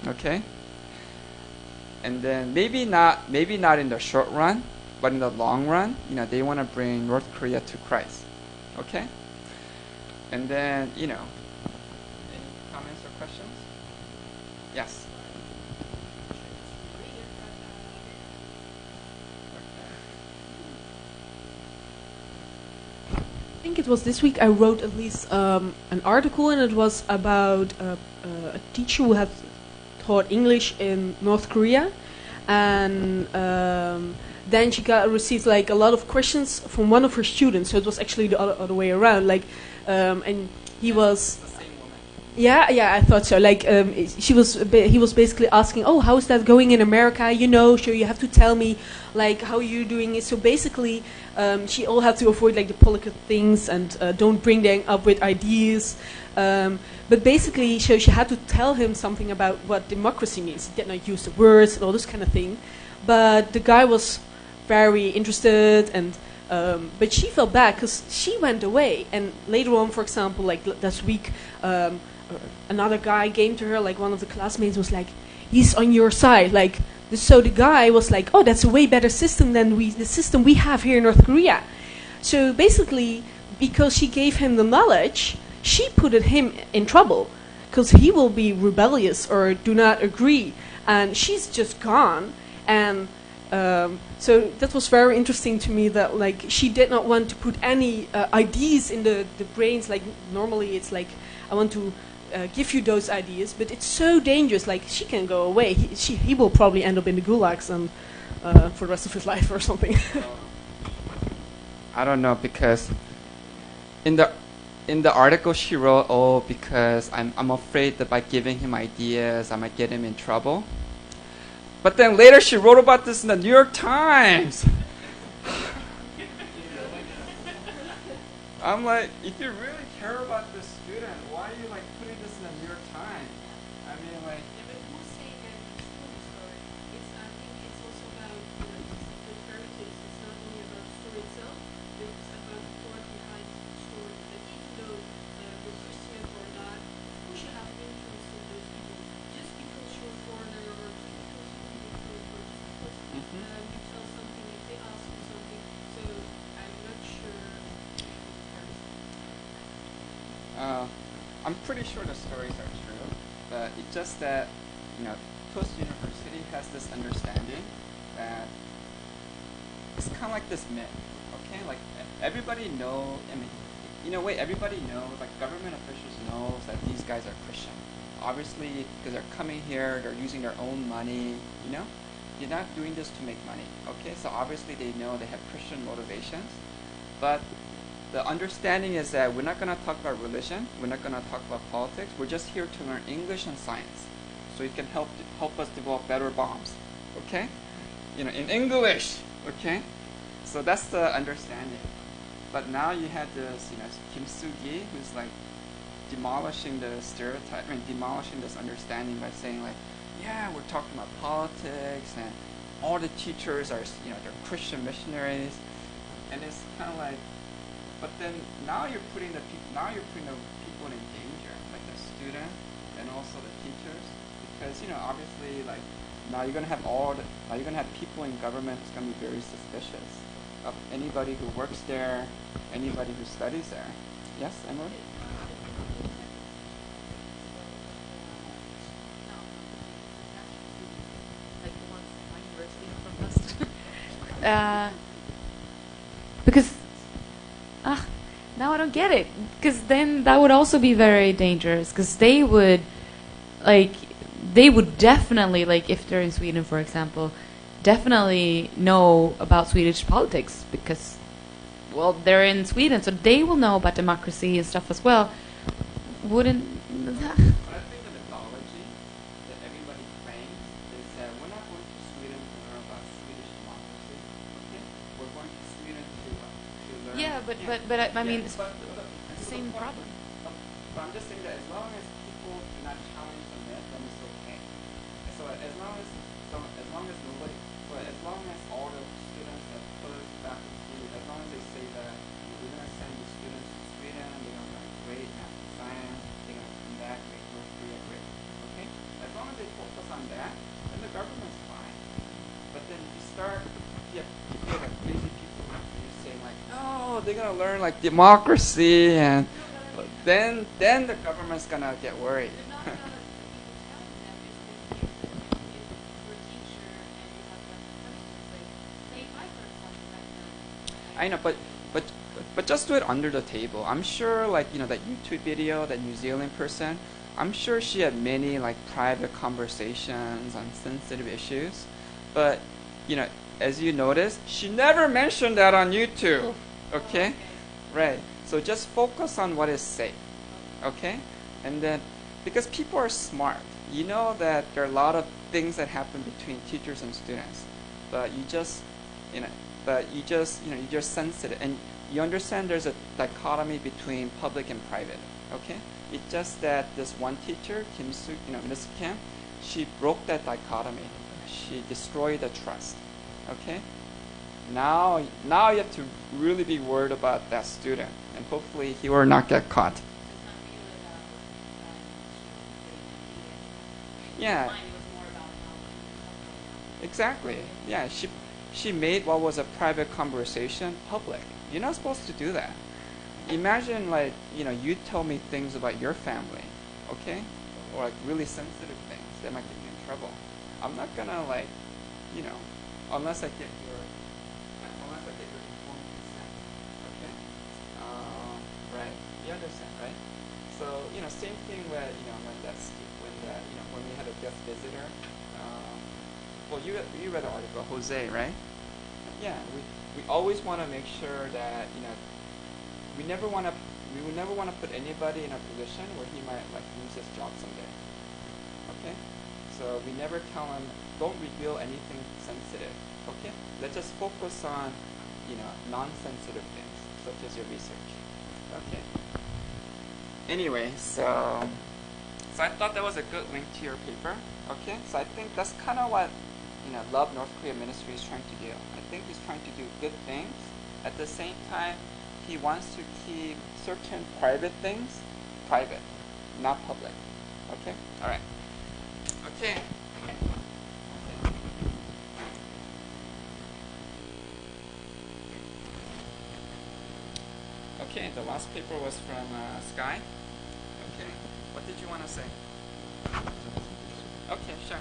S2: Okay. And then maybe not in the short run, but in the long run, they want to bring North Korea to Christ. Okay? And then, any comments or questions? Yes.
S7: I think it was this week I wrote at least an article, and it was about a teacher who had taught English in North Korea, and then she received like a lot of questions from one of her students. So it was actually the other way around. Like, and he was.
S2: The same woman.
S7: Yeah, I thought so. Like, he was basically asking, "Oh, how is that going in America? You know, so you have to tell me, like, how you doing it." So basically, she all had to avoid like the political things and don't bring them up with ideas. But basically, so she had to tell him something about what democracy means. He did not use the words and all this kind of thing. But the guy was very interested, and but she felt bad because she went away. And later on, for example, like last week. Another guy came to her, like one of the classmates was like, he's on your side. Like, so the guy was like, oh, that's a way better system than the system we have here in North Korea. So basically, because she gave him the knowledge, she put him in trouble because he will be rebellious or do not agree. And she's just gone. And so that was very interesting to me that like she did not want to put any ideas in the brains. Like normally it's like, I want to give you those ideas, but it's so dangerous. Like she can go away. He will probably end up in the gulags and for the rest of his life or something.
S2: I don't know, because in the article she wrote, oh, because I'm afraid that by giving him ideas I might get him in trouble. But then later she wrote about this in the New York Times. I'm like, if you really care about this student, why are you like putting this in the New York Times? I mean, like.
S9: Yeah, but who's saying that it's school story? I think it's also about the characters. It's not only about the story itself, but it's about the thought behind the story. That even though you're Christian or not, of course you have influence on those people. Just because you're a foreigner, or just because you read a book, or just because you tell something if they ask you something. So I'm not sure.
S2: I'm pretty sure the stories are true, but it's just that, you know, Toast University has this understanding that it's kind of like this myth, okay? Like everybody knows, I mean, in a way, everybody knows, like government officials knows that these guys are Christian. Obviously, because they're coming here, they're using their own money, you know? They're not doing this to make money, okay? So obviously they know they have Christian motivations, but the understanding is that we're not going to talk about religion, we're not going to talk about politics, we're just here to learn English and science. So it can help us develop better bombs, okay? You know, in English, okay? So that's the understanding. But now you had this, you know, Kim Soo-gi, who's like demolishing the stereotype, I mean, demolishing this understanding by saying like, yeah, we're talking about politics and all the teachers are, you know, they're Christian missionaries. And it's kind of like, but then now you're putting the people in danger, like the student and also the teachers, because, you know, obviously, like now you're gonna have people in government who's gonna be very suspicious of anybody who works there, anybody who studies there. Yes, Emily?
S8: Because now I don't get it, because then that would also be very dangerous, because they would definitely, like if they're in Sweden, for example, definitely know about Swedish politics, because, well, they're in Sweden, so they will know about democracy and stuff as well. Wouldn't
S2: But I think the mythology that everybody claims is that we're not going to Sweden to learn about Swedish democracy. Okay, we're going to Sweden to learn.
S8: Yeah, but I mean, it's the same problem.
S2: But I'm just saying that as long as people do not challenge the myth, then it's okay. So as long as nobody, but as long as all the students that put faculty, as long as they say that we're going to send the students to Sweden, they're going to learn great math and science, they're going to come back, make North Korea great. Okay? As long as they focus on that, then the government's fine. But then you start, you have like crazy people who's saying like, no, they're going to learn like democracy, and then the government's going to get worried. I know, but just do it under the table. I'm sure, like, you know, that YouTube video, that New Zealand person, I'm sure she had many like private conversations on sensitive issues, but you know, as you notice, she never mentioned that on YouTube. Okay, right? So just focus on what is safe. Okay, and then because people are smart. You know that there are a lot of things that happen between teachers and students, but you just, you're just sensitive, and you understand there's a dichotomy between public and private. Okay, it's just that this one teacher, Miss Kim, she broke that dichotomy. She destroyed the trust. Okay, now you have to really be worried about that student, and hopefully he will not get caught. Yeah. Exactly. Yeah, she made what was a private conversation public. You're not supposed to do that. Imagine you tell me things about your family, okay? Or like really sensitive things that might get you in trouble. I'm not gonna unless I get your informed consent. Okay? Right. You understand, right? So, same thing when we had a guest visitor. Well, you read the article, Jose, right? Yeah, we always want to make sure that we would never want to put anybody in a position where he might lose his job someday. Okay, so we never tell him don't reveal anything sensitive. Okay, let's just focus on non-sensitive things such as your research. Okay. Anyway, so I thought that was a good link to your paper. Okay, so I think that's kind of what Love North Korea Ministry is trying to do. I think he's trying to do good things. At the same time, he wants to keep certain private things private, not public. Okay? All right. Okay. Okay, the last paper was from Sky. Okay. What did you want to say? Okay, sure.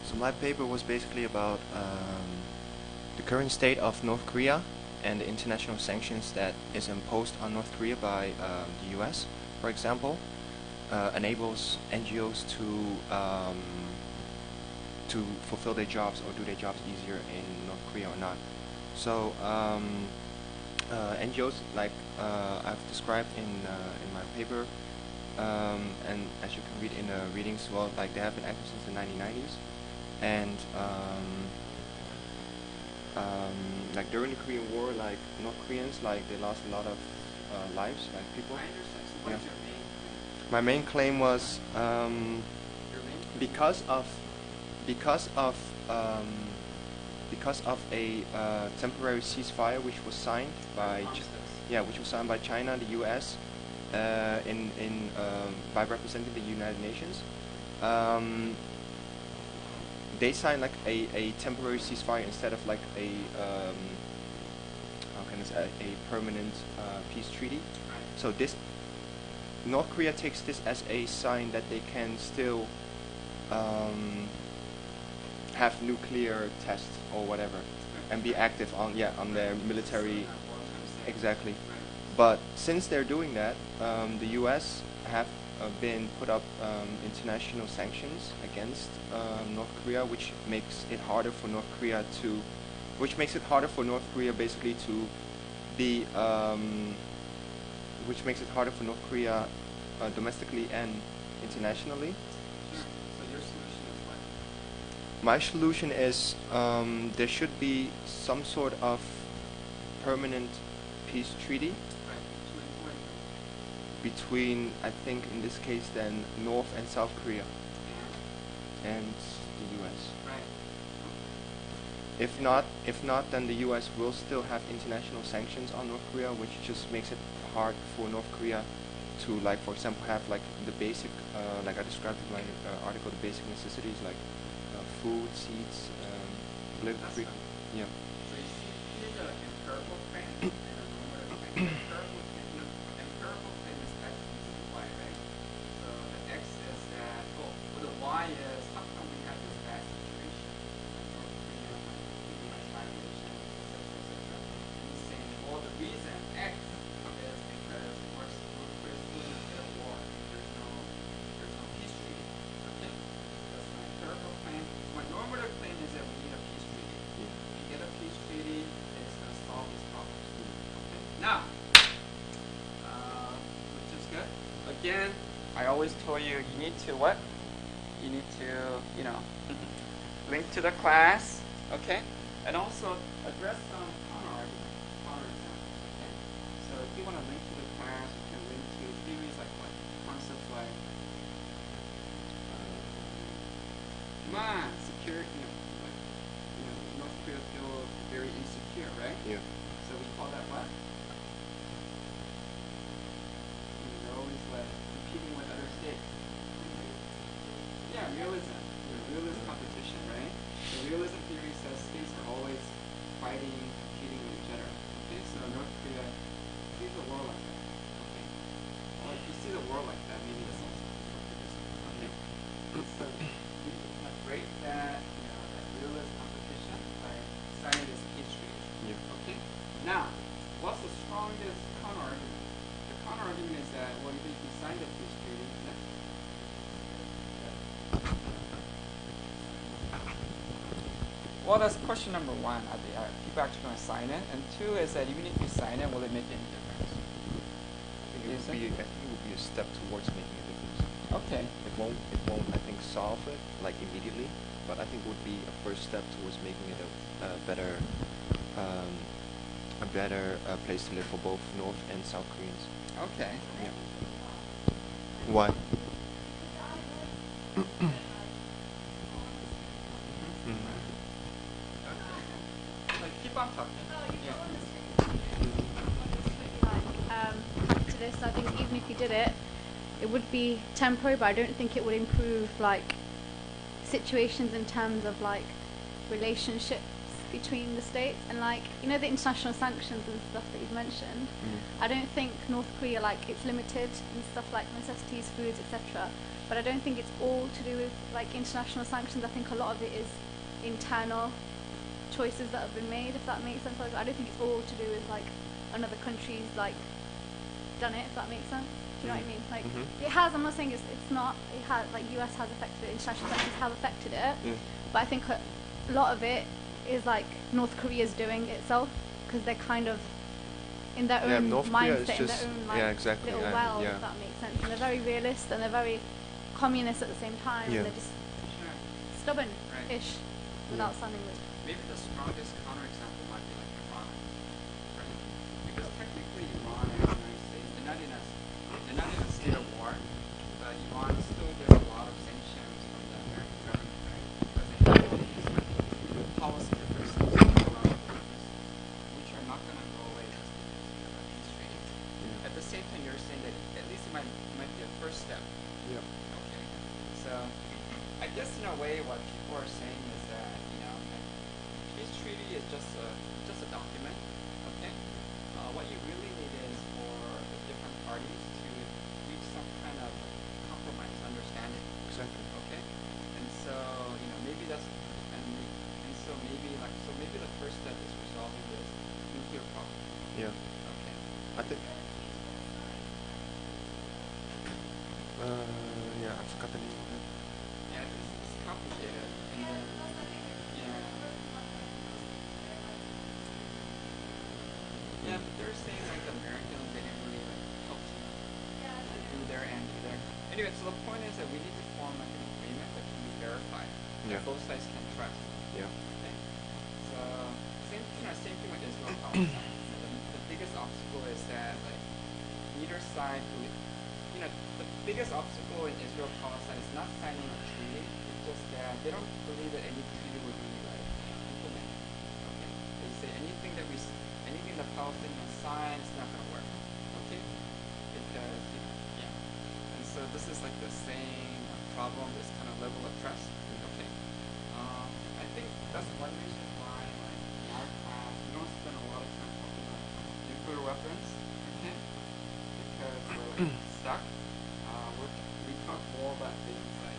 S10: So my paper was basically about the current state of North Korea and the international sanctions that is imposed on North Korea by the US, for example, enables NGOs to fulfill their jobs or do their jobs easier in North Korea or not. So NGOs, like I've described in my paper, and as you can read in the readings, well, like they have been active since the 1990s, and like during the Korean War, like North Koreans, like they lost a lot of lives, like people. Yeah. My main claim was because of a temporary ceasefire which was signed by China, the U.S. By representing the United Nations. They signed like a temporary ceasefire instead of like a permanent peace treaty. So this North Korea takes this as a sign that they can still have nuclear tests or whatever and be active on their military. Exactly. But since they're doing that, the U.S. have been put up international sanctions against North Korea, which makes it harder for North Korea basically to be, which makes it harder for North Korea domestically and internationally.
S2: So your solution is what?
S10: My solution is there should be some sort of permanent peace treaty between, I think in this case then, North and South Korea and the U.S.
S2: Right.
S10: If not, then the U.S. will still have international sanctions on North Korea, which just makes it hard for North Korea to, like, for example, have like the basic, like I described in my article, the basic necessities like food, seeds, political freedom. Yeah.
S2: So you see here the empirical claim and a normative claim. Empirical claim is X equals Y, right? So the X is that, the Y is how come we have this bad situation? North Korea, human rights violations, etc. And he's saying, well, the reason X is because North Korea is still in a state of war. There's no peace treaty. Okay? That's my empirical claim. My normative claim is that we need a peace treaty. If you get a peace treaty, it's going to solve these problems. Okay? Now, again, I always told you, you need to what? You need to, link to the class, okay? And also address some counterexamples, okay? So if you want to link to the class, you can link to theories like what? Concepts like, security, North Korea feels very insecure, right?
S10: Yeah.
S2: So we call that what? They're always like competing with other states. Yeah, realism. The realist competition, right? The realism theory says states are always fighting, competing with each other. Okay, so North Korea sees the world like that. Okay. Well, if you see the world like that, maybe that's also okay. So we can break that, that realist competition by signing this peace treaty.
S10: Yeah.
S2: Okay. Now, what's the strongest counter-argument? The counter-argument is that, well, even if you sign the peace treaty, well, that's question number one. Are people actually going to sign it? And two is that even if you sign it, will it make any difference?
S10: I think it would be a step towards making a difference.
S2: Okay.
S10: It won't, I think, solve it like immediately, but I think it would be a first step towards making it a better place to live for both North and South Koreans.
S2: Okay.
S10: Yeah. Why?
S2: Keep on talking.
S11: To this, I think even if you did it, it would be temporary, but I don't think it would improve like situations in terms of like relationships between the states and like the international sanctions and stuff that you've mentioned. I don't think North Korea it's limited in stuff like necessities, foods, etc. But I don't think it's all to do with like international sanctions. I think a lot of it is internal choices that have been made, if that makes sense. I don't think it's all to do with like another country's like done it, if that makes sense. Do you know what I mean? Like it has. I'm not saying it's not. It has like US has affected it. International sanctions have affected it. But I think a lot of it is like North Korea's doing itself because they're kind of in their own
S10: North Korea
S11: mindset, in their own like
S10: exactly,
S11: little world, if that makes sense. And they're very realist and they're very communist at the same time.
S2: Yeah.
S11: And they're just stubborn-ish without sounding rude.
S2: Maybe the strongest counterexample might be like Iran, right? Because technically Iran and the United States, they're not in a state of war, but Iran still gets a lot of sanctions from the American government, right? Because they have all these like, policy differences which are not going to go away just because you have a peace treaty. At the same time, you're saying that at least it might be a first step.
S10: Yeah.
S2: Okay. So I guess in a way what people are saying is that peace treaty is just a document, okay? What you really need is for the different parties to reach some kind of compromise, understanding.
S10: Exactly.
S2: Okay? And so, maybe that's maybe the first step is resolving this nuclear problem.
S10: Yeah.
S2: Okay.
S10: I think. I forgot the name of it.
S2: Yeah, it's complicated. And then, yeah, but they're saying like the Americans, they didn't really help to do their end either. Anyway, so the point is that we need to form like an agreement that can be verified, that both sides can trust.
S10: Yeah.
S2: Okay. So same thing with Israel Palestine. The biggest obstacle is that like neither side, the biggest obstacle in Israel Palestine is not signing a treaty. It's just that they don't believe that any treaty would be like implemented. Okay. They say anything the Palestinians sign is not going to work. Okay. Because and so this is like the same problem, this kind of level of trust. Okay. I think that's one reason why like in our class we don't spend a lot of time talking about nuclear weapons. Okay. Because we're like stuck. We talk more about things like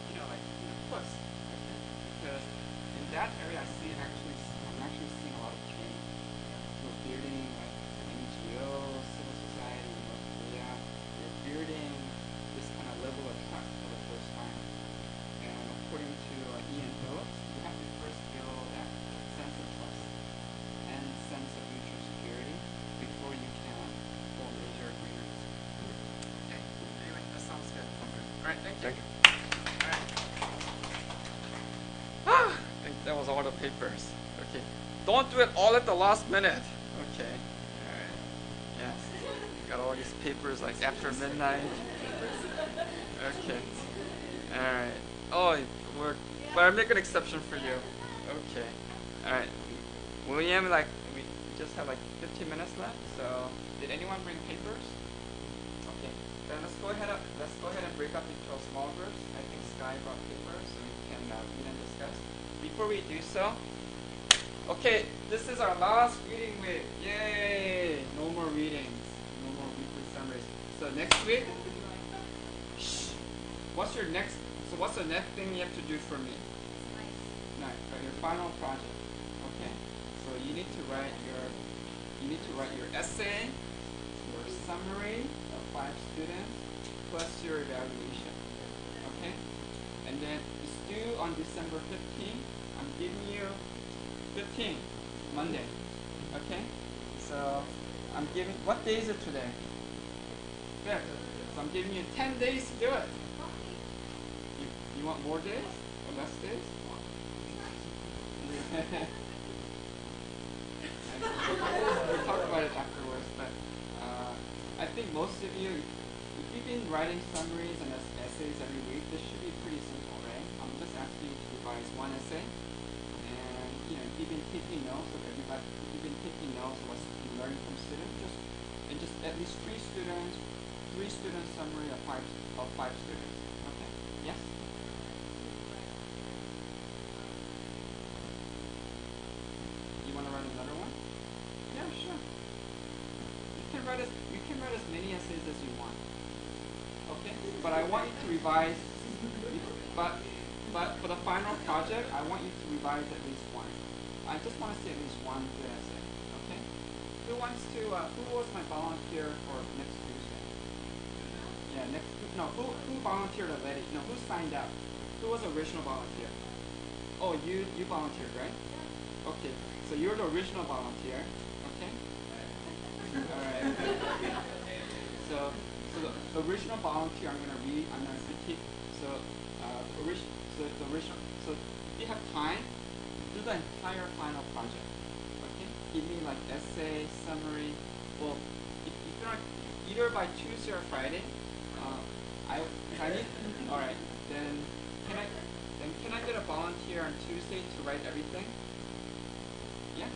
S2: plus. Okay. Because in that area I'm actually seeing a lot of change. We're building like NGOs, civil society in North Korea. We're building this kind of level of trust for the first time. And according to Ian Phillips, you have to first build that sense of trust and sense of mutual security before you can form major agreements. Okay. Anyway, that sounds right, thank you.
S10: Thank you.
S2: I think that was all the papers. Okay. Don't do it all at the last minute. Okay. All right. Yes. Got all these papers like after midnight. Okay. All right. Oh, but I make an exception for you. Okay. All right. William, like we just have like 15 minutes left. So, did anyone bring papers? Okay. Then let's go ahead and break up into small groups. I think Sky brought papers, so we can read and discuss. Before we do so, okay, this is our last reading week. Yay! No more readings. No more weekly summaries. So next week, what's the next thing you have to do for me? Nice. Your final project. Okay. So you need to write your essay, your summary of 5 students, plus your evaluation. Okay? And then it's due on December 15th. I'm giving you 15, Monday. Okay? So I'm giving, what day is it today? Good. So I'm giving you 10 days to do it. You want more days or less days? We'll talk about it afterwards, but I think most of you, if you've been writing summaries and essays every week, this should be pretty simple, right? I'm just asking you to revise one essay, and if you've been taking notes of everybody, if you've been taking notes of what's been learning from students, just at least 3 students summary of 5 students. Okay? Yes? You want to write another one? Yeah, sure. You can write as many essays as you want. Okay? But I want you to revise. But for the final project, I want you to revise at least one. I just want to see at least one good essay. Okay? Who was my volunteer for next Tuesday? Yeah, who volunteered already? No, who signed up? Who was the original volunteer? Oh, you volunteered, right? Okay, so you're the original volunteer. Okay? Alright. So the original volunteer I'm gonna critique. So if you have time, do the entire final project. Okay? Give me like essay, summary. Well, if you're not, either by Tuesday or Friday, alright, then can I get a volunteer on Tuesday to write everything? Yeah?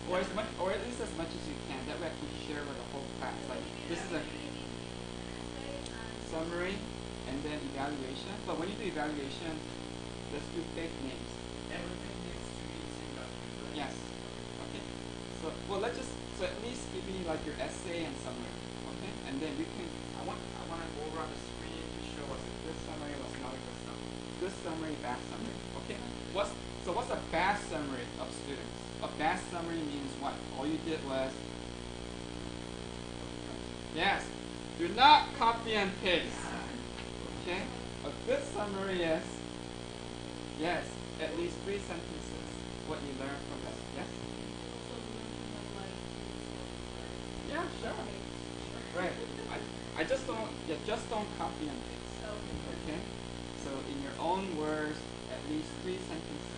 S2: Or at least as much as you can. That way I can share with the whole class. Like this is a summary and then evaluation. But when you do evaluation, let's do fake names.
S3: Everything needs to be synced up.
S2: Yes. Okay. So at least give me like your essay and summary. Okay? And then I want to go over on the screen to show us a good summary, what's not a good summary. Good summary, bad summary. Okay? What's a bad summary of students? A bad summary means what? All you did was, yes, do not copy and paste. Okay? A good summary is, yes, at least 3 sentences. What you learned from this. Yes? Yeah, sure. Right. I just don't copy and paste. Okay? So in your own words, at least 3 sentences.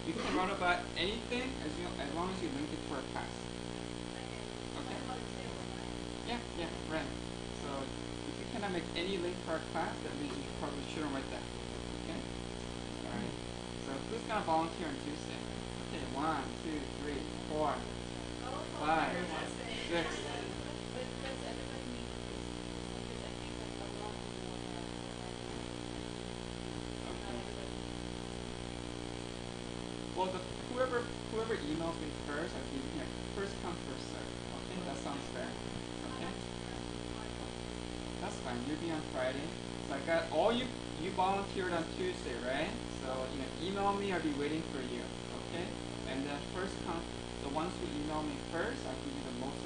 S2: You can write about anything as long as you link it to our class. Okay? Yeah, right. So if you cannot make any link to our class, that means you probably shouldn't write that. Okay? Alright. So who's gonna volunteer on Tuesday? Okay, 1, 2, 3, 4, 5, 6. Well, whoever emails me first, I'll give you first come, first serve. Okay, that sounds fair. Okay, that's fine. You'll be on Friday. So I got all you volunteered on Tuesday, right? So email me. I'll be waiting for you. Okay, and then first come, the ones who email me first, I'll give you the most